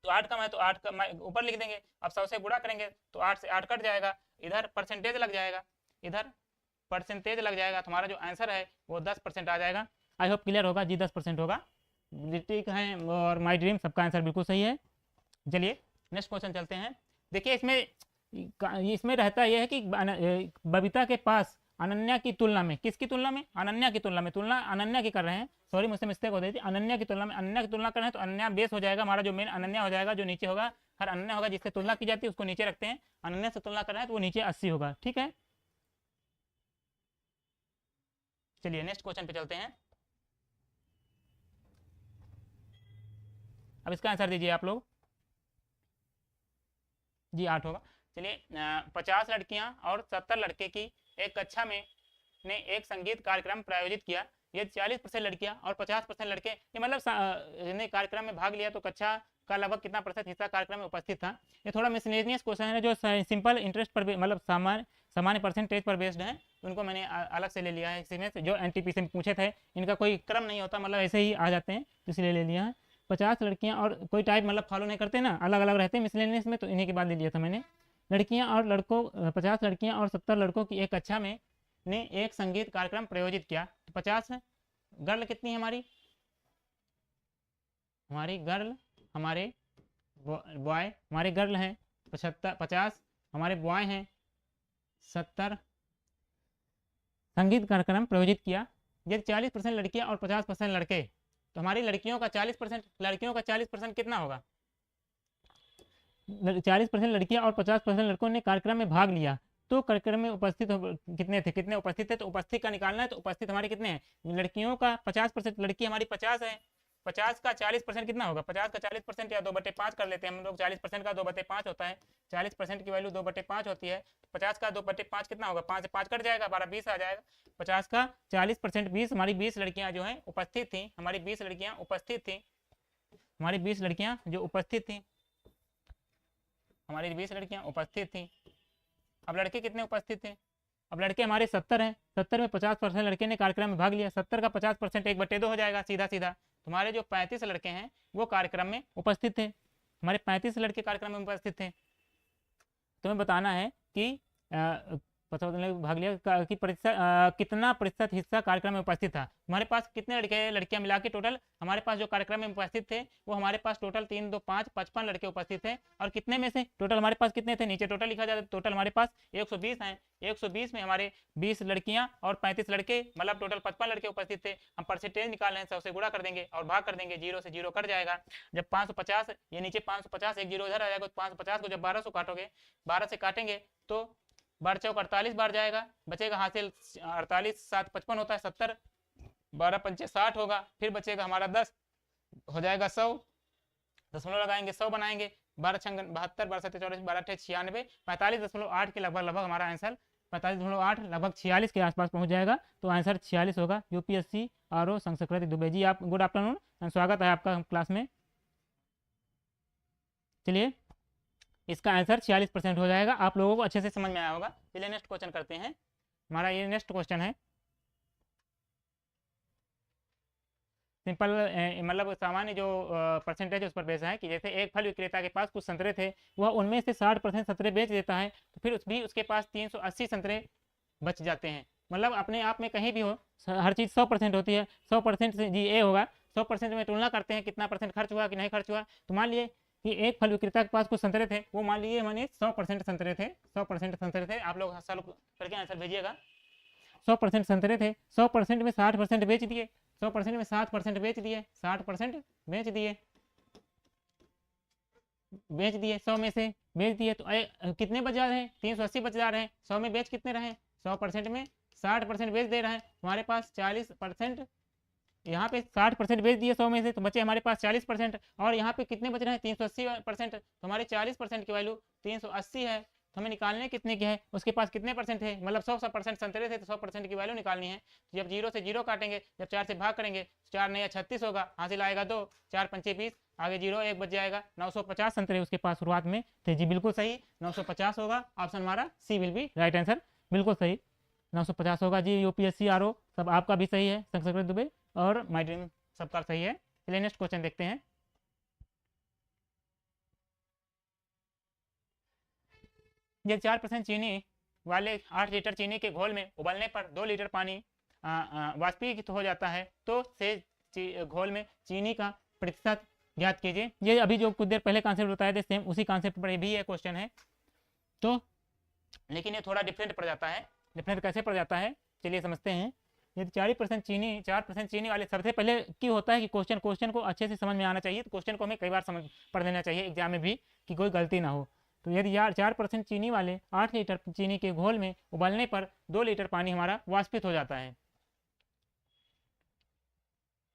A: तो 8 कम है तो 8 ऊपर लिख देंगे। अब 100 से गुणा करेंगे तो 8 से 8 कट जाएगा, इधर परसेंटेज लग जाएगा, इधर परसेंटेज लग जाएगा, तो हमारा जो आंसर है वो 10% आ जाएगा। आई होप क्लियर होगा जी, 10% होगा। ऋतिक है और माई ड्रीम सबका आंसर बिल्कुल सही है। चलिए नेक्स्ट क्वेश्चन चलते हैं। देखिए इसमें रहता यह है कि बबीता के पास अनन्या की तुलना में, किसकी तुलना में? अनन्या की तुलना में, तुलना अनन्या की कर रहे हैं, सॉरी मुझसे मिस्टेक हो गई थी, अनन्या की तुलना में, अनन्या की तुलना कर रहे हैं तो अनन्या बेस हो जाएगा हमारा, जो मेन अनन्या हो जाएगा, जो नीचे होगा हर अनन्या होगा जिससे तुलना की जाती है उसको नीचे रखते हैं, अनन्या से तुलना कर रहे हैं तो वो नीचे 80 होगा। ठीक है, चलिए नेक्स्ट क्वेश्चन पे चलते हैं। अब इसका आंसर दीजिए आप लोग जी, 8 होगा। चलिए 50 लड़कियां और 70 लड़के की एक कक्षा में ने एक संगीत कार्यक्रम प्रायोजित किया। ये 40% लड़कियां और 50% लड़के, ये मतलब ने कार्यक्रम में भाग लिया, तो कक्षा का लगभग कितना प्रतिशत हिस्सा कार्यक्रम में उपस्थित था? ये थोड़ा मिसलेनियस क्वेश्चन है जो सिंपल इंटरेस्ट पर मतलब सामान्य परसेंटेज पर बेस्ड है, तो उनको मैंने अलग से ले लिया है। इसी में जो एनटीपीसी में पूछे थे इनका कोई क्रम नहीं होता, मतलब ऐसे ही आ जाते हैं, तो इसलिए ले लिया है। 50 लड़कियां और कोई टाइप मतलब फॉलो नहीं करते ना, अलग अलग रहते हैं मिसलेनियस में, तो इन्हीं के बाद ले लिया था मैंने। लड़कियां और लड़कों 50 लड़कियां और 70 लड़कों की एक कक्षा में ने एक संगीत कार्यक्रम प्रयोजित किया, तो 50 है। गर्ल कितनी है हमारी? हमारी गर्ल, हमारे बॉय, हमारे गर्ल हैं 50, हमारे बॉय हैं 70। संगीत कार्यक्रम प्रयोजित किया, यदि 40% लड़कियां और 50% लड़के, तो हमारी लड़कियों का 40% कितना होगा? 40% लड़कियां और 50% लड़कों ने कार्यक्रम में भाग लिया, तो कार्यक्रम में उपस्थित कितने उपस्थित थे? तो उपस्थित का निकालना है, तो उपस्थित हमारे कितने हैं? लड़कियों का 50%, लड़की हमारी 50 है, 50 का 40% कितना होगा? 50 का 40% या 2/5 कर लेते हैं हम लोग, 40% का 2/5 होता है, 40% की वैल्यू 2/5 होती है, 50 का 2/5 कितना होगा? 5 से 5 कट जाएगा, 12 20 आ जाएगा। 50 का 40% 20, हमारी 20 लड़कियां जो हैं उपस्थित थी, हमारी 20 लड़कियां उपस्थित थी, हमारी 20 लड़कियां जो उपस्थित थी, हमारी 20 लड़कियां उपस्थित थी। अब लड़के कितने उपस्थित थे? अब लड़के हमारे 70 हैं, 70 में 50% लड़के ने कार्यक्रम में भाग लिया, 70 का 50% 1/2 हो जाएगा सीधा सीधा। हमारे जो 35 लड़के हैं वो कार्यक्रम में उपस्थित थे, हमारे 35 लड़के कार्यक्रम में उपस्थित थे। तुम्हें बताना है कि भाग लिया कि कितना प्रतिशत हिस्सा कार्यक्रम में उपस्थित था। हमारे पास कितने लड़के लड़कियां मिला के टोटल, हमारे पास जो कार्यक्रम में उपस्थित थे वो हमारे पास टोटल 3 2 5 55 लड़के उपस्थित थे, और कितने में से टोटल हमारे पास कितने थे? नीचे टोटल लिखा जाता है, टोटल हमारे पास 120 हैं, 120 में हमारे 20 लड़कियां और 35 लड़के, मतलब टोटल 55 लड़के उपस्थित थे। हम परसेंटेज निकाल रहे हैं, 100 से गुणा कर देंगे और भाग कर देंगे, 0 से 0 कट जाएगा। जब 550, ये नीचे 550, एक 0 इधर आ जाएगा, 550 को जब 12 से काटोगे, 12 से काटेंगे तो 12 चौक 48 बार जाएगा, बचेगा हासिल 48 7 55 होता है 70, 12 पंचे 60 होगा, फिर बचेगा हमारा 10 हो जाएगा 100, दशमलव लगाएंगे 100 बनाएंगे, 12 छंग 72, 12 7 84, 12 8 96, 45.8 के लगभग हमारा आंसर 45.8 लगभग 46 के आसपास पहुंच जाएगा, तो आंसर 46 होगा। यूपीएससी आरओ संस्कृति दुबे जी, आप गुड आफ्टरनून, स्वागत है आपका क्लास में। चलिए इसका आंसर 46% हो जाएगा, आप लोगों को अच्छे से समझ में आया होगा। चलिए नेक्स्ट क्वेश्चन करते हैं। हमारा ये नेक्स्ट क्वेश्चन है सिंपल, मतलब सामान्य जो परसेंटेज उस पर बेस है कि जैसे एक फल विक्रेता के पास कुछ संतरे थे, वह उनमें से 60% संतरे बेच देता है, तो फिर उसके पास 380 संतरे बच जाते हैं। मतलब अपने आप में कहीं भी हो, हर चीज़ 100% होती है, 100% से जी ए होगा, 100% में तुलना करते हैं कितना परसेंट खर्च हुआ कि नहीं खर्च हुआ। तो मान लिए कि एक फल विक्रेता के पास कुछ संतरे थे, वो मान लीजिए मैंने 100% संतरे थे, 100% संतरे थे, आप लोग सॉल्व करके आंसर भेजिएगा। 100% संतरे थे, 100% में 60% बेच दिए, 100% में 60% बेच दिए, 60% बेच दिए, 100 में से बेच दिए, तो कितने बच जा रहे हैं? 380 बच जा रहे हैं। 100 में बेच कितने रहे? 100% में 60% बेच दे रहे हैं, हमारे पास 40%, यहाँ पे 60% बेच दिए 100 में से, तो बचे हमारे पास 40%, और यहाँ पे कितने बच रहे हैं? 380%, तो हमारे 40% की वैल्यू 380 है, तो हमें निकालने कितने की है, उसके पास कितने परसेंट है, मतलब 100% संतरे थे तो 100% की वैल्यू निकालनी है। जब 0 से 0 काटेंगे, जब 4 से भाग करेंगे, 4 नहीं 36 होगा, हासिल आएगा 2, 4 पंचे 20, आगे 0 1 बच जाएगा। 950 संतरे उसके पास शुरुआत में थे जी, बिल्कुल सही 950 होगा। ऑप्शन हमारा सी विल बी राइट आंसर, बिल्कुल सही 950 होगा जी। यूपीएससी आरओ सब आपका भी सही है, शंकर दुबे और माई ड्रीम सबका सही है। चलिए नेक्स्ट क्वेश्चन देखते हैं। ये 4% चीनी वाले 8 लीटर चीनी के घोल में उबलने पर 2 लीटर पानी वाष्पीकृत हो जाता है, तो से घोल में चीनी का प्रतिशत ज्ञात कीजिए। ये अभी जो कुछ देर पहले कॉन्सेप्ट बताए थे सेम उसी कॉन्सेप्ट पर भी ये क्वेश्चन है, तो लेकिन ये थोड़ा डिफरेंट पड़ जाता है। डिफरेंट कैसे पड़ जाता है चलिए समझते हैं। यदि 4% चीनी वाले, सबसे पहले की होता है कि क्वेश्चन को अच्छे से समझ में आना चाहिए, तो क्वेश्चन को हमें कई बार पढ़ लेना चाहिए एग्जाम में भी कि कोई गलती ना हो। तो यदि यार 4% चीनी वाले 8 लीटर चीनी के घोल में उबलने पर 2 लीटर पानी हमारा वाष्पित हो जाता है,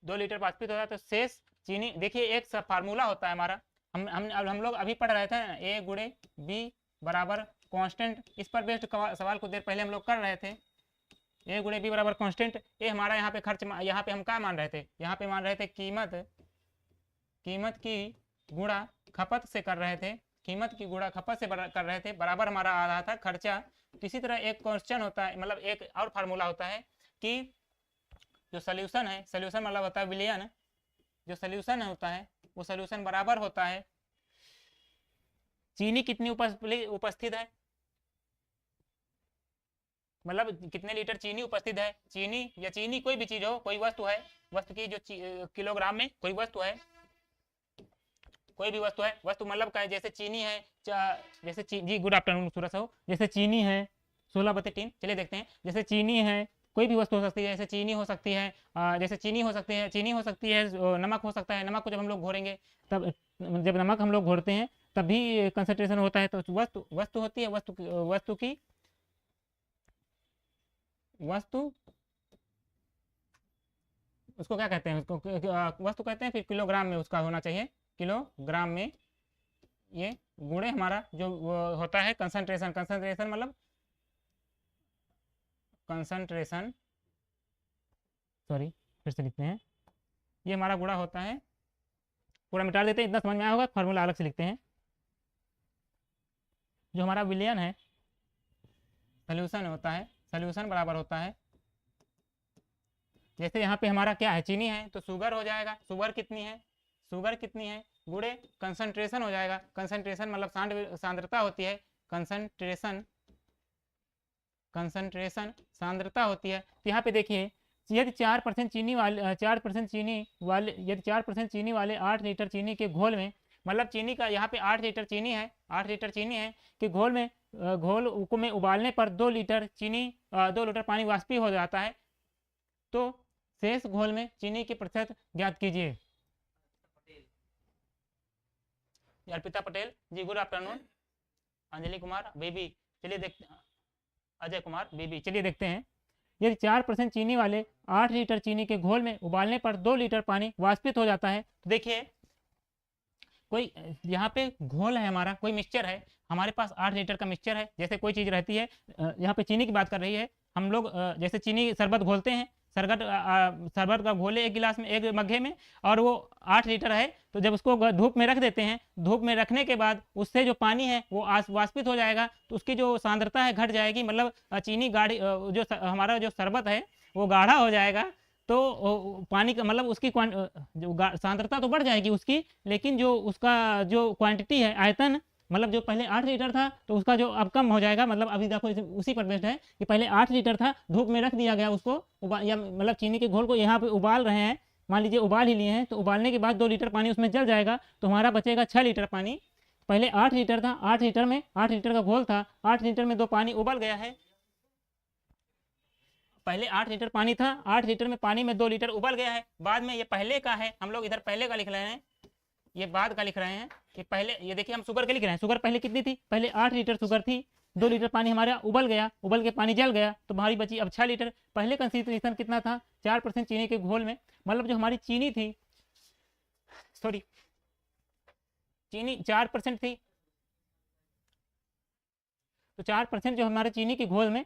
A: 2 लीटर वाष्पित हो जाता है, तो शेष चीनी, देखिए एक फार्मूला होता है हमारा, हम लोग अभी पढ़ रहे थे ए गुणे बी बराबर कांस्टेंट, इस पर बेस्ड सवाल कुछ देर पहले हम लोग कर रहे थे। ए गुणे बी बराबर कांस्टेंट, ए हमारा यहाँ पे खर्च, यहाँ पे हम क्या मान रहे थे, यहाँ पे मान रहे थे कीमत की गुणा खपत से कर रहे थे, कीमत की गुणा खपत से कर रहे थे, बराबर हमारा आ रहा था खर्चा। तो इसी तरह एक क्वेश्चन होता है, मतलब एक और फार्मूला होता है कि जो सोल्यूशन है, सोल्यूशन मतलब होता है विलयन, जो सोल्यूशन होता है वो सोल्यूशन बराबर होता है चीनी कितनी उपस्थित है, मतलब कितने लीटर चीनी उपस्थित है। चीनी या चीनी कोई भी चीज हो, कोई वस्तु है, वस्तु की जो किलोग्राम में कोई वस्तु है, कोई भी वस्तु है, वस्तु मतलब का है, जैसे चीनी है, जैसे जी गुड आफ्टरनून सूरज हो, जैसे चीनी है 16/3, चलिए देखते हैं। जैसे चीनी है, कोई भी वस्तु हो सकती है, जैसे चीनी हो सकती है, जैसे चीनी हो सकती है, नमक हो सकता है, नमक को जब हम लोग घोरेंगे तब, जब नमक हम लोग घोरते हैं तब भी कंसंट्रेशन होता है। तो वस्तु होती है, वस्तु उसको क्या कहते हैं, उसको वस्तु कहते हैं, फिर किलोग्राम में उसका होना चाहिए, किलोग्राम में। ये गुणे हमारा जो होता है कंसंट्रेशन मतलब कंसंट्रेशन, सॉरी फिर से लिखते हैं, ये हमारा गुणा होता है, पूरा मिटा देते हैं, इतना समझ में आया होगा, फार्मूला अलग से लिखते हैं। जो हमारा विलयन है, सोल्यूशन होता है, सोल्यूशन बराबर होता है, जैसे यहाँ पे हमारा क्या है, चीनी है, तो शुगर हो जाएगा, शुगर कितनी है गुणे कंसंट्रेशन हो जाएगा, कंसंट्रेशन मतलब सांद्रता होती है, कंसंट्रेशन सांद्रता होती है। तो यहाँ पे देखिए यदि 4% चीनी वाले यदि 4% चीनी वाले 8 लीटर चीनी के घोल में, मतलब चीनी का यहाँ पे 8 लीटर चीनी है, 8 लीटर चीनी है कि घोल में उबालने पर 2 लीटर पानी वाष्पीय हो जाता है, तो शेष घोल में चीनी की प्रतिशत ज्ञात कीजिए। Arpita Patel ji good afternoon, Anjali Kumar baby, चलिए देखते हैं, अजय कुमार बेबी, चलिए देखते हैं। यदि 4% चीनी वाले 8 लीटर चीनी के घोल में उबालने पर 2 लीटर पानी वाष्पित हो जाता है, तो देखिए कोई यहाँ पे घोल है हमारा, कोई मिक्सचर है, हमारे पास 8 लीटर का मिक्सचर है, जैसे कोई चीज़ रहती है, यहाँ पे चीनी की बात कर रही है, हम लोग जैसे चीनी शरबत घोलते हैं, शरबत का घोले एक गिलास में, एक मग्घे में, और वो 8 लीटर है, तो जब उसको धूप में रख देते हैं, धूप में रखने के बाद उससे जो पानी है वो वाष्पित हो जाएगा, तो उसकी जो सांद्रता है घट जाएगी, मतलब चीनी गाढ़ी, जो हमारा जो शरबत है वो गाढ़ा हो जाएगा, तो पानी का मतलब उसकी जो सांद्रता तो बढ़ जाएगी उसकी, लेकिन जो उसका जो क्वांटिटी है, आयतन, मतलब जो पहले 8 लीटर था तो उसका जो अब कम हो जाएगा, मतलब अभी देखो उसी पर बेस्ड है कि पहले 8 लीटर था, धूप में रख दिया गया उसको, या मतलब चीनी के घोल को यहाँ पे उबाल रहे हैं, मान लीजिए उबाल ही लिए हैं, तो उबालने के बाद 2 लीटर पानी उसमें जल जाएगा, तो हमारा बचेगा 6 लीटर पानी। पहले 8 लीटर था, 8 लीटर का घोल था, 8 लीटर में 2 पानी उबल गया है, पहले 8 लीटर पानी था, 8 लीटर में पानी में 2 लीटर उबल गया है, बाद में ये पहले का है, हम लोग इधर पहले का लिख रहे हैं, ये बाद का लिख रहे हैं कि पहले, ये देखिए हम शुगर के लिख रहे हैं, शुगर पहले कितनी थी, पहले 8 लीटर शुगर थी, 2 लीटर पानी हमारा उबल गया, उबल के पानी जल गया, तो हमारी बची अब 6 लीटर। पहले कंसंट्रेशन कितना था, 4% चीनी के घोल में, मतलब जो हमारी चीनी थी, सॉरी चीनी 4% थी, तो 4% जो हमारे चीनी के घोल में,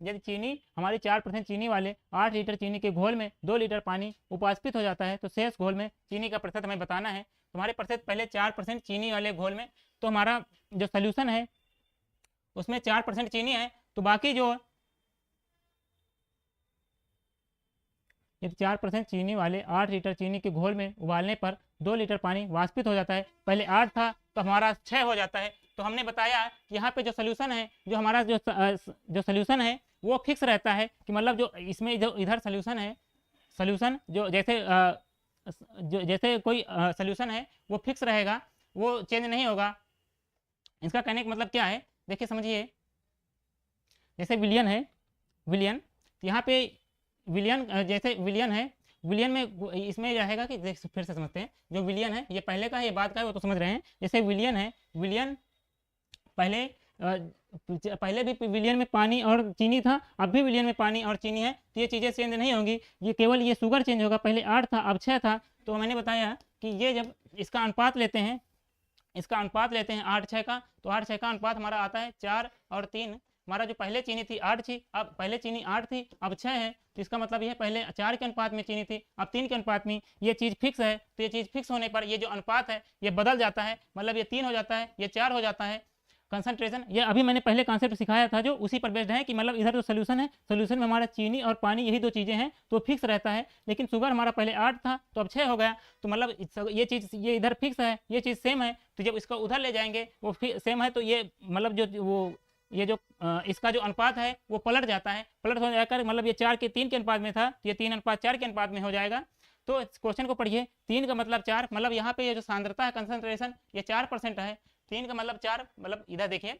A: यदि चीनी हमारी 4% चीनी वाले 8 लीटर चीनी के घोल में 2 लीटर पानी उपास्पित हो जाता है, तो शेष घोल में चीनी का प्रतिशत हमें बताना है। तुम्हारे प्रतिशत पहले 4% चीनी वाले घोल में, तो हमारा जो सोल्यूशन है उसमें 4% चीनी है, तो बाकी जो यदि 4% चीनी वाले 8 लीटर चीनी के घोल में उबालने पर 2 लीटर पानी वाष्पित हो जाता है। पहले 8 था तो हमारा 6 हो जाता है। तो हमने बताया कि यहाँ पे जो सोल्यूशन है, जो हमारा जो सोल्यूशन है वो फिक्स रहता है, कि मतलब जो इसमें जो इधर सोल्यूशन है, सोल्यूशन जो जैसे कोई सोल्यूशन है वो फिक्स रहेगा, वो चेंज नहीं होगा। इसका कहने का मतलब क्या है, देखिए समझिए, जैसे विलियन है, विलियन, यहाँ पे विलियन, जैसे विलियन है, विलियन में इसमें रहेगा कि फिर से समझते हैं, जो विलियन है ये पहले का है ये बाद का है वो तो समझ रहे हैं। जैसे विलियन है, विलियन पहले भी विलियन में पानी और चीनी था, अब भी विलियन में पानी और चीनी है, तो ये चीज़ें चेंज नहीं होंगी, ये केवल ये शुगर चेंज होगा। पहले 8 था अब 6 था, तो मैंने बताया कि ये जब इसका अनुपात लेते हैं, इसका अनुपात लेते हैं 8-6 का, तो 8-6 का अनुपात हमारा आता है 4 और 3। हमारा जो पहले चीनी थी 8 थी, अब पहले चीनी 8 थी अब 6 है, तो इसका मतलब ये पहले 4 के अनुपात में चीनी थी अब 3 के अनुपात में, ये चीज़ फिक्स है। तो ये चीज़ फिक्स होने पर ये जो अनुपात है ये बदल जाता है, मतलब ये 3 हो जाता है, ये 4 हो जाता है। कंसंट्रेशन, ये अभी मैंने पहले कॉन्सेप्ट सिखाया था जो उसी पर बेस्ड है, कि मतलब इधर जो सोल्यूशन है, सोल्यूशन में हमारा चीनी और पानी यही 2 चीज़ें हैं तो फिक्स रहता है। लेकिन शुगर हमारा पहले 8 था तो अब 6 हो गया, तो मतलब ये चीज़ ये इधर फिक्स है, ये चीज़ सेम है, तो जब इसका उधर ले जाएंगे वो सेम है, तो ये मतलब जो वो ये जो इसका जो अनुपात है वो पलट जाता है, पलट हो जाकर मतलब ये 4 के 3 के अनुपात में था, तो ये 3 अनुपात 4 के अनुपात में हो जाएगा। तो क्वेश्चन को पढ़िए, 3 का मतलब 4, मतलब यहाँ पे ये जो सांद्रता है कंसंट्रेशन ये 4% है, 3 का मतलब 4, मतलब इधर देखिए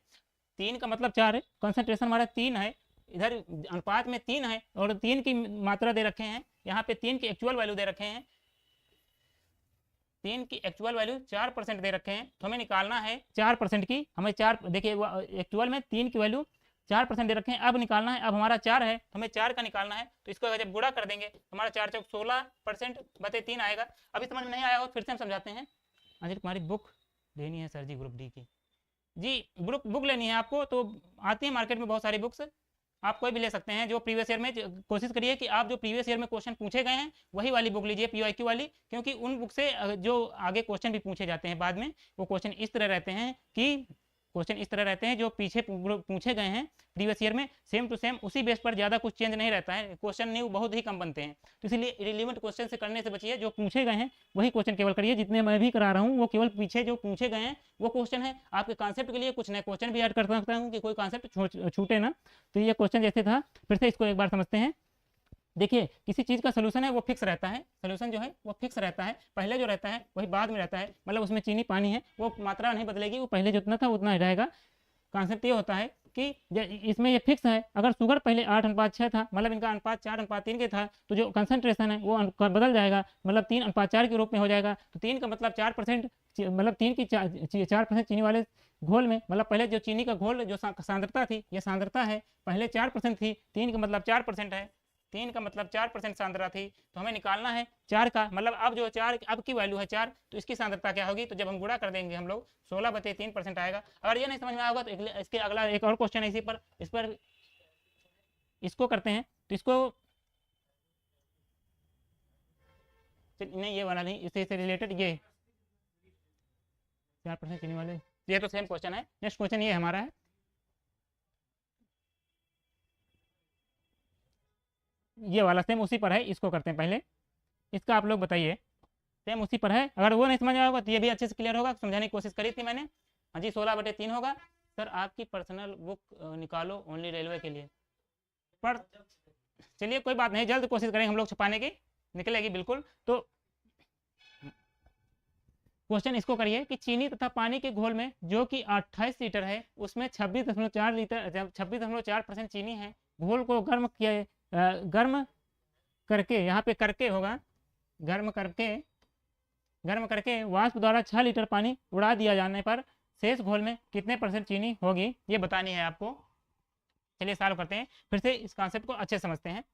A: 3 का मतलब 4 है, कंसंट्रेशन हमारा 3 है, इधर अनुपात में 3 है और 3 की मात्रा दे रखे हैं, यहाँ पे 3 की एक्चुअल वैल्यू दे रखे हैं, 3 की एक्चुअल वैल्यू 4% दे रखे हैं, तो हमें निकालना है 4% की, हमें 4 देखिए एक्चुअल में 3 की वैल्यू 4% दे रखे हैं, अब निकालना है, अब हमारा 4 है तो हमें 4 का निकालना है, तो इसको जब गुणा कर देंगे हमारा 4 चौक 16% बटे 3 आएगा। अभी समझ में नहीं आया हो फिर से हम समझाते हैं। अनिल कुमारी बुक लेनी है सर जी ग्रुप डी की, जी बुक लेनी है आपको, तो आती है मार्केट में बहुत सारी बुक्स, आप कोई भी ले सकते हैं। जो प्रीवियस ईयर में कोशिश करिए कि आप जो प्रीवियस ईयर में क्वेश्चन पूछे गए हैं वही वाली बुक लीजिए, PYQ वाली, क्योंकि उन बुक से जो आगे क्वेश्चन भी पूछे जाते हैं बाद में, वो क्वेश्चन इस तरह रहते हैं कि जो पीछे पूछे गए हैं प्रीवियस ईयर में सेम टू सेम उसी बेस पर, ज़्यादा कुछ चेंज नहीं रहता है, क्वेश्चन न्यू बहुत ही कम बनते हैं, तो इसलिए इरिलेवेंट क्वेश्चन से करने से बचिए, जो पूछे गए हैं वही क्वेश्चन केवल करिए। जितने मैं भी करा रहा हूँ वो केवल पीछे जो पूछे गए हैं वो क्वेश्चन है, आपके कॉन्सेप्ट के लिए कुछ नए क्वेश्चन भी ऐड कर सकता हूँ कि कोई कॉन्सेप्ट छूटे ना। तो ये क्वेश्चन जैसे था, फिर से इसको एक बार समझते हैं। देखिए किसी चीज़ का सोल्यूशन है वो फिक्स रहता है, सोल्यूशन जो है वो फिक्स रहता है, पहले जो रहता है वही बाद में रहता है, मतलब उसमें चीनी पानी है वो मात्रा नहीं बदलेगी, वो पहले जितना था उतना ही रहेगा। कॉन्सेप्ट ये होता है कि इसमें ये फिक्स है, अगर शुगर पहले 8:6 था, मतलब इनका अनुपात 4:3 के था, तो जो कंसंट्रेशन है वो बदल जाएगा, मतलब 3:4 के रूप में हो जाएगा। तो 3 का मतलब 4%, मतलब 3 की 4% चीनी वाले घोल में, मतलब पहले जो चीनी का घोल जो सांद्रता थी, ये सांद्रता है पहले 4% थी, 3 का मतलब 4% है, 3 का मतलब 4% सांद्रता थी, तो हमें निकालना है 4 का, मतलब अब जो 4 अब की वैल्यू है 4, तो इसकी सांद्रता क्या होगी, तो जब हम गुणा कर देंगे हम लोग 16/3% आएगा। अगर ये नहीं समझ में आएगा तो इसके अगला एक और क्वेश्चन है इस पर इसको करते हैं, तो इसको नहीं, ये वाला नहीं, इससे रिलेटेड ये 4% चीनी वाले, ये तो सेम क्वेश्चन है। नेक्स्ट क्वेश्चन ये हमारा है, ये वाला सेम उसी पर है, इसको करते हैं पहले, इसका आप लोग बताइए, सेम उसी पर है। अगर वो नहीं समझ में होगा तो ये भी अच्छे से क्लियर होगा, समझाने की कोशिश करी थी मैंने। हाँ जी, 16/3 होगा। सर आपकी पर्सनल बुक निकालो ओनली रेलवे के लिए, पर चलिए कोई बात नहीं, जल्द कोशिश करेंगे हम लोग छुपाने की, निकलेगी बिल्कुल। तो क्वेश्चन इसको करिए कि चीनी तथा पानी के घोल में जो कि 28 लीटर है उसमें 26.4% चीनी है, घोल को गर्म करके, यहाँ पे करके होगा, गर्म करके वाष्प द्वारा 6 लीटर पानी उड़ा दिया जाने पर शेष घोल में कितने % चीनी होगी, ये बतानी है आपको। चलिए सॉल्व करते हैं, फिर से इस कॉन्सेप्ट को अच्छे समझते हैं,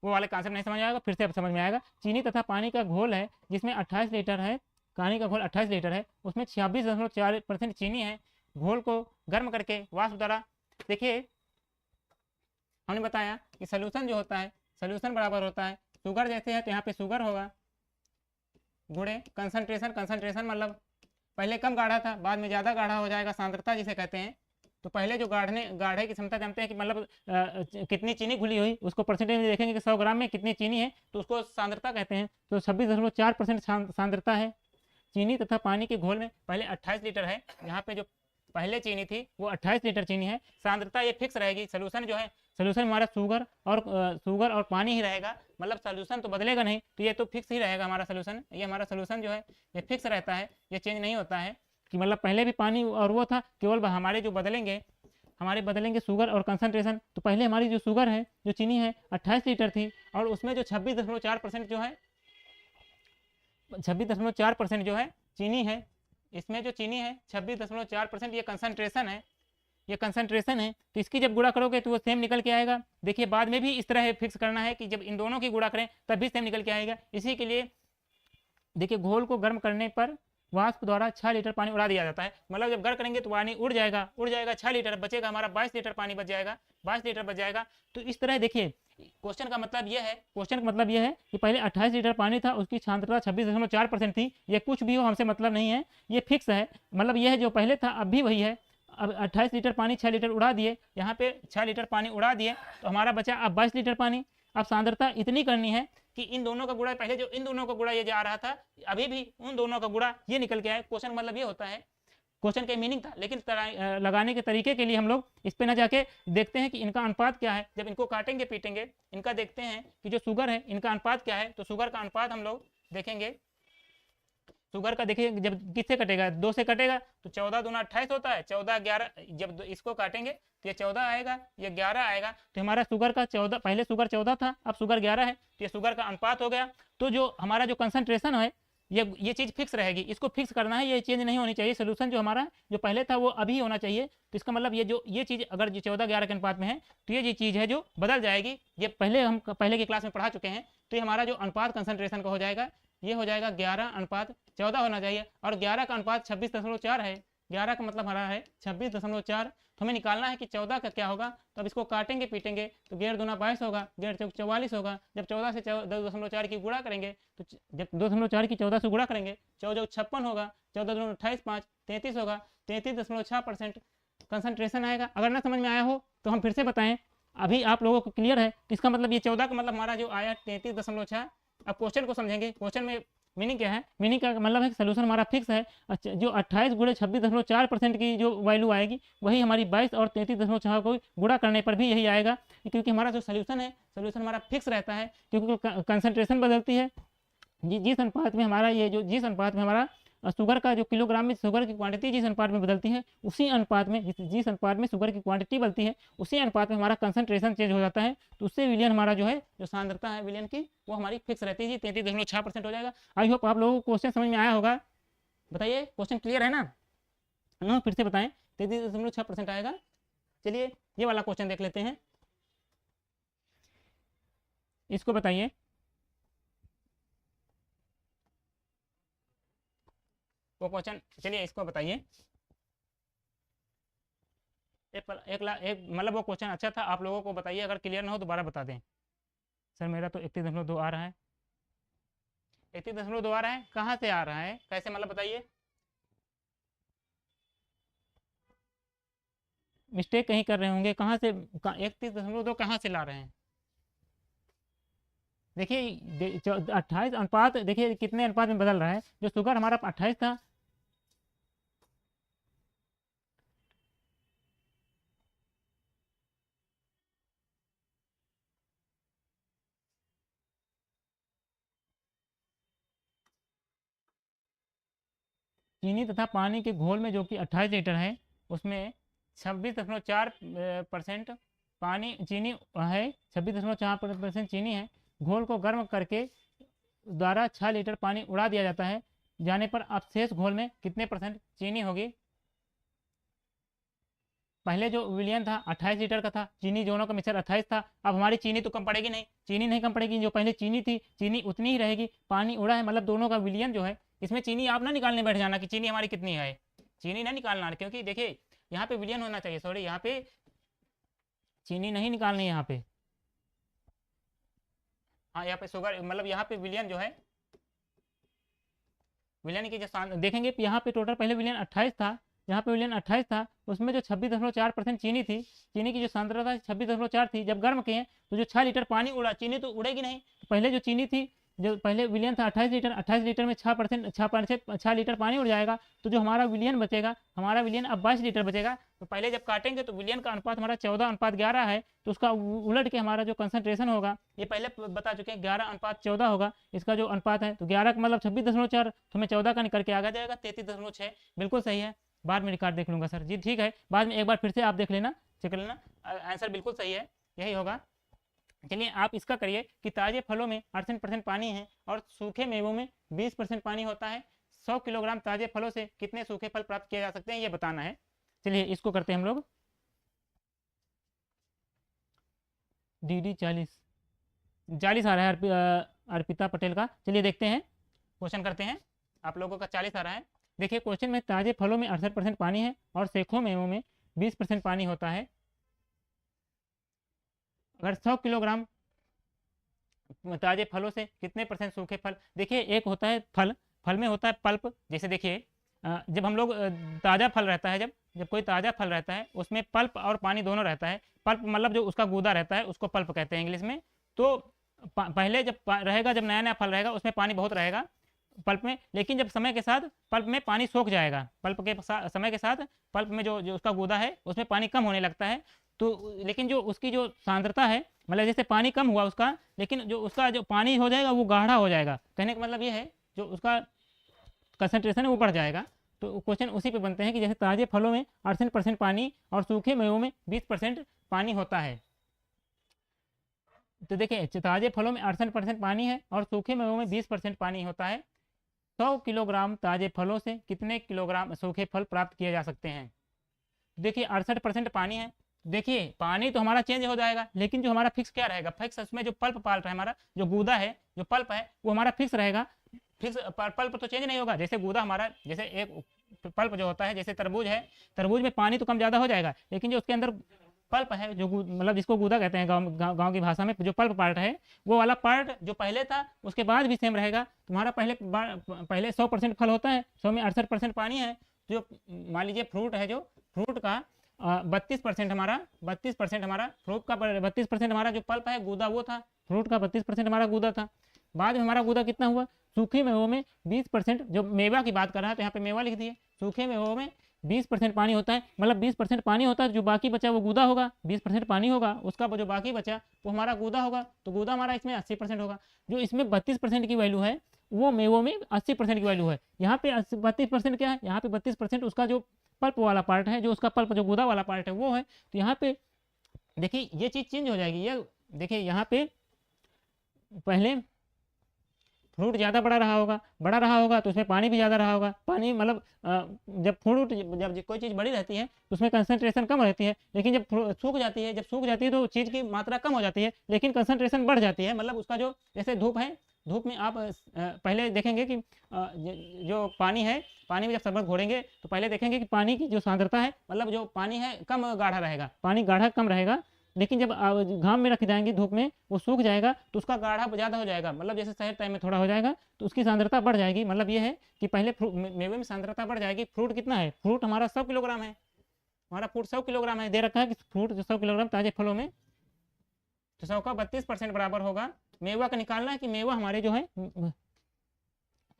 A: वो वाले कॉन्सेप्ट नहीं समझ आएगा फिर से अब समझ में आएगा। चीनी तथा पानी का घोल है जिसमें 28 लीटर है, पानी का घोल 28 लीटर है, उसमें 26.4% चीनी है। घोल को गर्म करके वाष्प द्वारा, देखिए हमने बताया कि सोल्यूशन जो होता है, सोल्यूशन बराबर होता है शुगर जैसे है, तो यहाँ पे शुगर होगा गुणे कंसंट्रेशन। कंसंट्रेशन मतलब पहले कम गाढ़ा था, बाद में ज़्यादा गाढ़ा हो जाएगा, सांद्रता जिसे कहते हैं। तो पहले जो गाढ़े की क्षमता जानते हैं कि मतलब कितनी चीनी घुली हुई, उसको परसेंटेज में देखेंगे कि 100 ग्राम में कितनी चीनी है, तो उसको सांद्रता कहते हैं। तो 26.4% सांद्रता है चीनी तथा पानी के घोल में। पहले 28 लीटर है, यहाँ पे जो पहले चीनी थी वो 28 लीटर चीनी है। सांद्रता ये फिक्स रहेगी। सोल्यूशन जो है, सोल्यूशन हमारा शुगर और पानी ही रहेगा, मतलब सोल्यूशन तो बदलेगा नहीं, तो ये तो फिक्स ही रहेगा हमारा सोल्यूशन। ये हमारा सोल्यूशन जो है ये फिक्स रहता है, ये चेंज नहीं होता है कि मतलब पहले भी पानी और वो था, केवल हमारे जो बदलेंगे शुगर और कंसंट्रेशन। तो पहले हमारी जो शुगर है, जो चीनी है 28 लीटर थी, और उसमें जो 26.4% जो है 26.4% जो है चीनी है। इसमें जो चीनी है 26.4%, ये कंसंट्रेशन है, ये कंसंट्रेशन है। तो इसकी जब गुणा करोगे तो वो सेम निकल के आएगा। देखिए बाद में भी इस तरह फिक्स करना है कि जब इन दोनों की गुणा करें तब भी सेम निकल के आएगा। इसी के लिए देखिए घोल को गर्म करने पर वाष्प द्वारा 6 लीटर पानी उड़ा दिया जाता है। मतलब जब गर्म करेंगे तो पानी उड़ जाएगा 6 लीटर बचेगा, हमारा 22 लीटर पानी बच जाएगा, 22 लीटर बच जाएगा। तो इस तरह देखिए क्वेश्चन का मतलब यह है कि पहले 28 लीटर पानी था, उसकी सांद्रता 26.4% थी। ये कुछ भी हो हमसे मतलब नहीं है, ये फिक्स है। मतलब यह जो पहले था अब भी वही है। अब 28 लीटर पानी 6 लीटर उड़ा दिए, यहाँ पे 6 लीटर पानी उड़ा दिए, तो हमारा बचा अब 22 लीटर पानी। अब सांद्रता इतनी करनी है कि इन दोनों का गुणा, पहले जो इन दोनों का गुणा ये जा रहा था, अभी भी उन दोनों का गुणा ये निकल के आए। क्वेश्चन मतलब ये होता है, क्वेश्चन का मीनिंग था, लेकिन लगाने के तरीके के लिए हम लोग इस पे ना जाके देखते हैं कि इनका अनुपात क्या है। जब इनको काटेंगे पीटेंगे, इनका देखते हैं कि जो शुगर है इनका अनुपात क्या है। तो शुगर का अनुपात हम लोग देखेंगे, शुगर का देखिए जब किससे कटेगा, 2 से कटेगा, तो 14 दूना 28 होता है, 14 11, जब इसको काटेंगे तो ये 14 आएगा, ये 11 आएगा। तो हमारा शुगर का 14, पहले शुगर 14 था, अब शुगर 11 है, तो ये शुगर का अनुपात हो गया। तो जो हमारा जो कंसंट्रेशन है ये चीज़ फिक्स रहेगी, इसको फिक्स करना है, ये चेंज नहीं होनी चाहिए। सोल्यूशन जो हमारा जो पहले था वो अभी होना चाहिए। तो इसका मतलब ये चीज़ अगर जो 14-11 के अनुपात में है, तो ये चीज़ है जो बदल जाएगी। ये हम पहले की क्लास में पढ़ा चुके हैं। तो ये हमारा जो अनुपात कंसंट्रेशन का हो जाएगा, ये हो जाएगा 11:14 होना चाहिए, और 11 का अनुपात 26.4 है। 11 का मतलब हमारा है 26.4। तो हमें निकालना है कि 14 का क्या होगा। तो अब इसको काटेंगे पीटेंगे तो 11 दूना 22 होगा, 11 चौक 44 होगा। जब 14 से 2.4 की गुणा करेंगे, तो जब 2.4 की 14 से गुणा करेंगे, 14 56 होगा, 14 दूना 28 5 33 होगा, 33.6% कंसंट्रेशन आएगा। अगर ना समझ में आया हो तो हम फिर से बताएं, अभी आप लोगों को क्लियर है। इसका मतलब ये 14 का मतलब हमारा जो आया 33.6। अब क्वेश्चन को समझेंगे, क्वेश्चन में मीनिंग क्या है। मीनिंग का मतलब है कि सोल्यूशन हमारा फिक्स है। जो 28 गुणे 26.4% की जो वैल्यू आएगी वही हमारी 22 और 33.6 को गुणा करने पर भी यही आएगा, क्योंकि हमारा जो सोल्यूशन है, सोल्यूशन हमारा फिक्स रहता है, क्योंकि कंसंट्रेशन बदलती है। जिस अनुपात में हमारा शुगर का जो किलोग्राम में शुगर की क्वांटिटी जिस अनुपात में बदलती है, उसी अनुपात में जिस अनुपात में शुगर की क्वांटिटी बदलती है, उसी अनुपात में हमारा कंसंट्रेशन चेंज हो जाता है। तो उससे विलियन हमारा जो है, जो सांद्रता है विलियन की, वो हमारी फिक्स रहती है, 33.6% हो जाएगा। आई होप आप लोगों को क्वेश्चन समझ में आया होगा। बताइए क्वेश्चन क्लियर है ना? फिर से बताएं, 33.6% आएगा। चलिए ये वाला क्वेश्चन देख लेते हैं, इसको बताइए। वो क्वेश्चन, चलिए इसको बताइए। एक मतलब वो क्वेश्चन अच्छा था, आप लोगों को बताइए, अगर क्लियर ना हो दोबारा बता दें। सर मेरा तो 31.2 आ रहा है, 31.2 आ रहा है, कहाँ से आ रहा है, कैसे, मतलब बताइए। मिस्टेक कहीं कर रहे होंगे, कहाँ से 31.2 कहाँ से ला रहे हैं। देखिए 28 अनुपात, देखिए कितने अनुपात में बदल रहा है। जो शुगर हमारा 28 था, चीनी तथा पानी के घोल में जो कि 28 लीटर है, उसमें 26.4% पानी चीनी है, 26.4% चीनी है। घोल को गर्म करके द्वारा 6 लीटर पानी उड़ा दिया जाता है, जाने पर अब शेष घोल में कितने % चीनी होगी। पहले जो विलियन था 28 लीटर का था, चीनी दोनों का मिक्सर 28 था। अब हमारी चीनी तो कम पड़ेगी नहीं, चीनी नहीं कम पड़ेगी, जो पहले चीनी थी चीनी उतनी ही रहेगी। पानी उड़ा है, मतलब दोनों का विलियन जो है इसमें चीनी आप ना निकालने बैठ जाना कि चीनी हमारी कितनी है, चीनी ना निकालना, क्योंकि देखिए यहाँ पे विलियन होना चाहिए, सॉरी यहाँ पे चीनी नहीं निकालनी है यहाँ पे। हाँ यहाँ पे शुगर मतलब यहाँ पे विलियन जो है, विलियन की जो देखेंगे यहाँ पे टोटल पहले विलियन 28 था, यहाँ पे विलियन 28 था, उसमें जो 26.4% चीनी थी, चीनी की जो सांद्रता 26.4 थी, जब गर्म किए तो जो 6 लीटर पानी उड़ा, चीनी तो उड़ेगी नहीं, तो पहले जो चीनी थी, जो पहले विलियन था 28 लीटर, 28 लीटर में 6 लीटर पानी उड़ जाएगा, तो जो हमारा विलियन बचेगा, हमारा विलियन अब 22 लीटर बचेगा। तो पहले जब काटेंगे तो विलियन का अनुपात हमारा 14:11 है, तो उसका उलट के हमारा जो कंसंट्रेशन होगा, ये पहले बता चुके हैं 11:14 होगा इसका जो अनुपात है, तो 11 का मतलब 26.4, तो हमें 14 का निकल के आगे जाएगा 33.6, बिल्कुल सही है। बाद में रिकॉर्ड देख लूँगा सर जी, ठीक है, बाद में एक बार फिर से आप देख लेना, चेक लेना, आंसर बिल्कुल सही है, यही होगा। चलिए आप इसका करिए कि ताज़े फलों में 68% पानी है और सूखे मेवों में 20% पानी होता है। 100 किलोग्राम ताज़े फलों से कितने सूखे फल प्राप्त किए जा सकते हैं, ये बताना है। चलिए इसको करते हैं हम लोग। DD 40 आ रहा है अर्पिता पटेल का। चलिए देखते हैं, क्वेश्चन करते हैं। आप लोगों का 40 आ रहा है। देखिए क्वेश्चन में ताज़े फलों में 68% पानी है और सेखों मेवों में 20% पानी होता है। अगर 100 किलोग्राम ताज़े फलों से कितने % सूखे फल, देखिए एक होता है फल, फल में होता है पल्प, जैसे देखिए जब हम लोग ताज़ा फल रहता है, जब कोई ताज़ा फल रहता है उसमें पल्प और पानी दोनों रहता है। पल्प मतलब जो उसका गूदा रहता है उसको पल्प कहते हैं इंग्लिश में। तो पहले जब रहेगा, जब नया नया फल रहेगा उसमें पानी बहुत रहेगा पल्प में, लेकिन जब समय के साथ पल्प में पानी सोख जाएगा, पल्प के समय के साथ पल्प में जो उसका गूदा है उसमें पानी कम होने लगता है। तो लेकिन जो उसकी जो सांद्रता है, मतलब जैसे पानी कम हुआ उसका, लेकिन जो उसका जो पानी हो जाएगा वो गाढ़ा हो जाएगा, कहने का मतलब ये है जो उसका कंसंट्रेशन है वो बढ़ जाएगा। तो क्वेश्चन उसी पे बनते हैं कि जैसे ताज़े फलों में 68% पानी और सूखे मेवों में 20% पानी होता है। तो देखिए ताज़े फलों में 68% पानी है और सूखे मेवों में 20% पानी होता है। 100 किलोग्राम ताज़े फलों से कितने किलोग्राम सूखे फल प्राप्त किए जा सकते हैं। देखिए 68% पानी है, देखिए पानी तो हमारा चेंज हो जाएगा, लेकिन जो हमारा फिक्स क्या रहेगा, फिक्स उसमें जो पल्प पार्ट है हमारा, जो गूदा है, जो पल्प है वो हमारा फिक्स रहेगा। फिक्स पल्प तो चेंज नहीं होगा। जैसे गूदा हमारा, जैसे एक पल्प जो होता है, जैसे तरबूज है, तरबूज में पानी तो कम ज़्यादा हो जाएगा, लेकिन जो उसके अंदर पल्प है, जो मतलब जिसको गूदा कहते हैं गाँव की भाषा में, जो पल्प पार्ट है वो वाला पार्ट जो पहले था उसके बाद भी सेम रहेगा। तुम्हारा पहले 100% फल होता है, 100 में 68% पानी है। जो मान लीजिए फ्रूट है, जो फ्रूट का 32% हमारा 32% हमारा फ्रूट का 32% हमारा जो पल्प है गूदा वो था, फ्रूट का 32% हमारा गूदा था। बाद में हमारा गूदा कितना हुआ, सूखे मेवों में 20%, जो मेवा की बात कर रहा है तो यहाँ पे मेवा लिख दिए। सूखे मेवों में 20% पानी होता है, मतलब 20% पानी होता है, जो बाकी बचा वो गूदा होगा। 20% पानी होगा, उसका जो बाकी बचा वो हमारा गूदा होगा, तो गूदा हमारा इसमें 80% होगा। जो इसमें 32% की वैल्यू है वो मेवों में 80% की वैल्यू है। यहाँ पे 32% क्या है, यहाँ पे 32% उसका जो पल्प वाला पार्ट है, जो उसका पल्प जो गूदा वाला पार्ट है वो है। तो यहाँ पे देखिए ये चीज़ चेंज हो जाएगी। ये देखिए यहाँ पे पहले फ्रूट ज़्यादा बड़ा रहा होगा तो उसमें पानी भी ज़्यादा रहा होगा। पानी मतलब जब कोई चीज़ बड़ी रहती है तो उसमें कंसंट्रेशन कम रहती है, लेकिन जब सूख जाती है तो चीज़ की मात्रा कम हो जाती है, लेकिन कंसंट्रेशन बढ़ जाती है। मतलब उसका जो जैसे धूप है, धूप में आप पहले देखेंगे कि जो पानी है, पानी में जब शरबत घोड़ेंगे तो पहले देखेंगे कि पानी की जो सांद्रता है, मतलब जो पानी है कम गाढ़ा रहेगा, पानी गाढ़ा कम रहेगा, लेकिन जब घाम में रख जाएंगे धूप में वो सूख जाएगा तो उसका गाढ़ा ज़्यादा हो जाएगा। मतलब जैसे शहर टाइम में थोड़ा हो जाएगा तो उसकी सांद्रता बढ़ जाएगी। मतलब ये है कि पहले मेवे में सांद्रता बढ़ जाएगी। फ्रूट कितना है, फ्रूट हमारा 100 किलोग्राम है, हमारा फ्रूट 100 किलोग्राम है, दे रखा है कि फ्रूट 100 किलोग्राम ताज़े फलों में, तो 100 का 32% बराबर होगा। मेवा का निकालना है कि मेवा हमारे जो है 100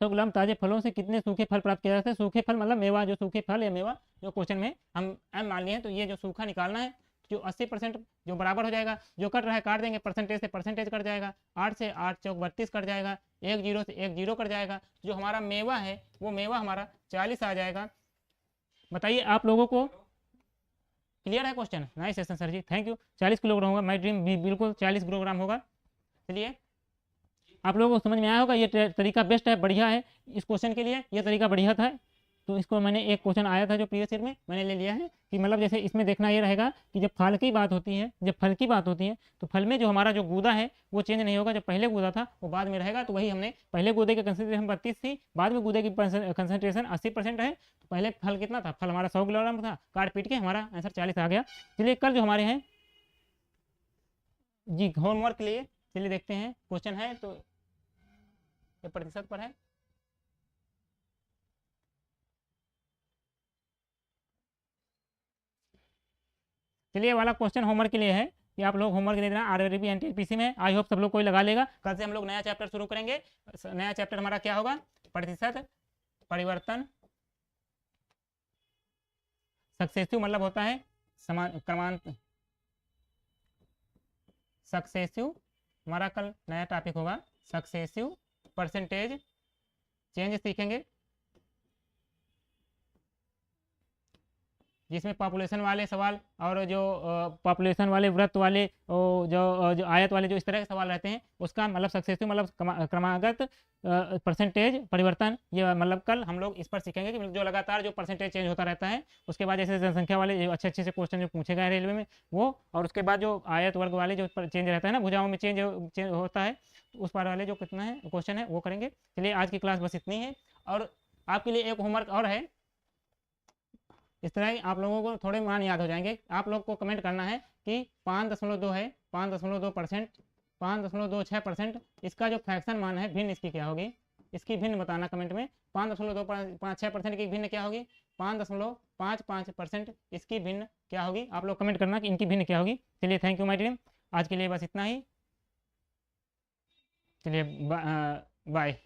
A: किलोग्राम ताज़े फलों से कितने सूखे फल प्राप्त किया जाता है। सूखे फल मतलब मेवा, जो सूखे फल या मेवा जो क्वेश्चन में हम एम मान लिए हैं, तो ये जो सूखा निकालना है, जो 80% जो बराबर हो जाएगा, जो कट रहा है काट देंगे, परसेंटेज से परसेंटेज कट जाएगा, 8 से 8 चौक 32 कट जाएगा, 1 0 से 1 0 कट जाएगा। जो हमारा मेवा है वो मेवा हमारा 40 आ जाएगा। बताइए आप लोगों को क्लियर है question. Nice session sir ji, thank you. 40 kilogram होगा, माई ड्रीम भी बिल्कुल 40 किलोग्राम होगा। चलिए आप लोगों को समझ में आया होगा, ये तरीका बेस्ट है, बढ़िया है इस क्वेश्चन के लिए, ये तरीका बढ़िया था। तो इसको मैंने एक क्वेश्चन आया था जो प्रीवियस ईयर में मैंने ले लिया है कि मतलब जैसे इसमें देखना ये रहेगा कि जब फल की बात होती है, जब फल की बात होती है तो फल में जो हमारा जो गूदा है वो चेंज नहीं होगा, जो पहले गूदा था वो बाद में रहेगा। तो वही हमने पहले गूदे की कंसनट्रेशन 32 थी, बाद में गूदे की कंसनट्रेशन 80% है। तो पहले फल कितना था, फल हमारा 100 किलोग्राम था, काट पीट के हमारा आंसर 40 आ गया। चलिए कल जो हमारे हैं जी होमवर्क के लिए, चलिए देखते हैं क्वेश्चन है तो ये प्रतिशत पर है। चलिए वाला क्वेश्चन होमवर्क के लिए है कि आप लोग होमवर्क दे देना, आरआरबी एनटीपीसी में। आई होप सब लोग कोई लगा लेगा। कल से हम लोग नया चैप्टर शुरू करेंगे। नया चैप्टर हमारा क्या होगा, प्रतिशत परिवर्तन। सक्सेसिव मतलब होता है समान क्रमांक, सक्सेसिव हमारा कल नया टॉपिक होगा सक्सेसिव परसेंटेज चेंज सीखेंगे, जिसमें पॉपुलेशन वाले सवाल और जो पॉपुलेशन वाले वृत्त वाले जो आयत वाले जो इस तरह के सवाल रहते हैं उसका मतलब सक्सेसिव मतलब क्रमागत परसेंटेज परिवर्तन। ये मतलब कल हम लोग इस पर सीखेंगे कि जो लगातार जो परसेंटेज चेंज होता रहता है, उसके बाद जैसे जनसंख्या वाले जो अच्छे अच्छे से क्वेश्चन जो पूछे गए रेलवे में वो, और उसके बाद जो आयत वर्ग वाले जो चेंज रहता है ना, भुजाओं में चेंज होता है, उस पर वाले जो कितना है क्वेश्चन है वो करेंगे। चलिए आज की क्लास बस इतनी है। और आपके लिए एक होमवर्क और है, इस तरह आप लोगों को थोड़े मान याद हो जाएंगे। आप लोग को कमेंट करना है कि 5.2 है, 5.2%, 5.26%, इसका जो फ्रैक्शन मान है भिन्न इसकी क्या होगी, इसकी भिन्न बताना कमेंट में। 5.26% की भिन्न क्या होगी, 5.55% इसकी भिन्न क्या होगी, आप लोग कमेंट करना कि इनकी भिन्न क्या होगी। चलिए थैंक यू माय टीम, आज के लिए बस इतना ही। चलिए बाय।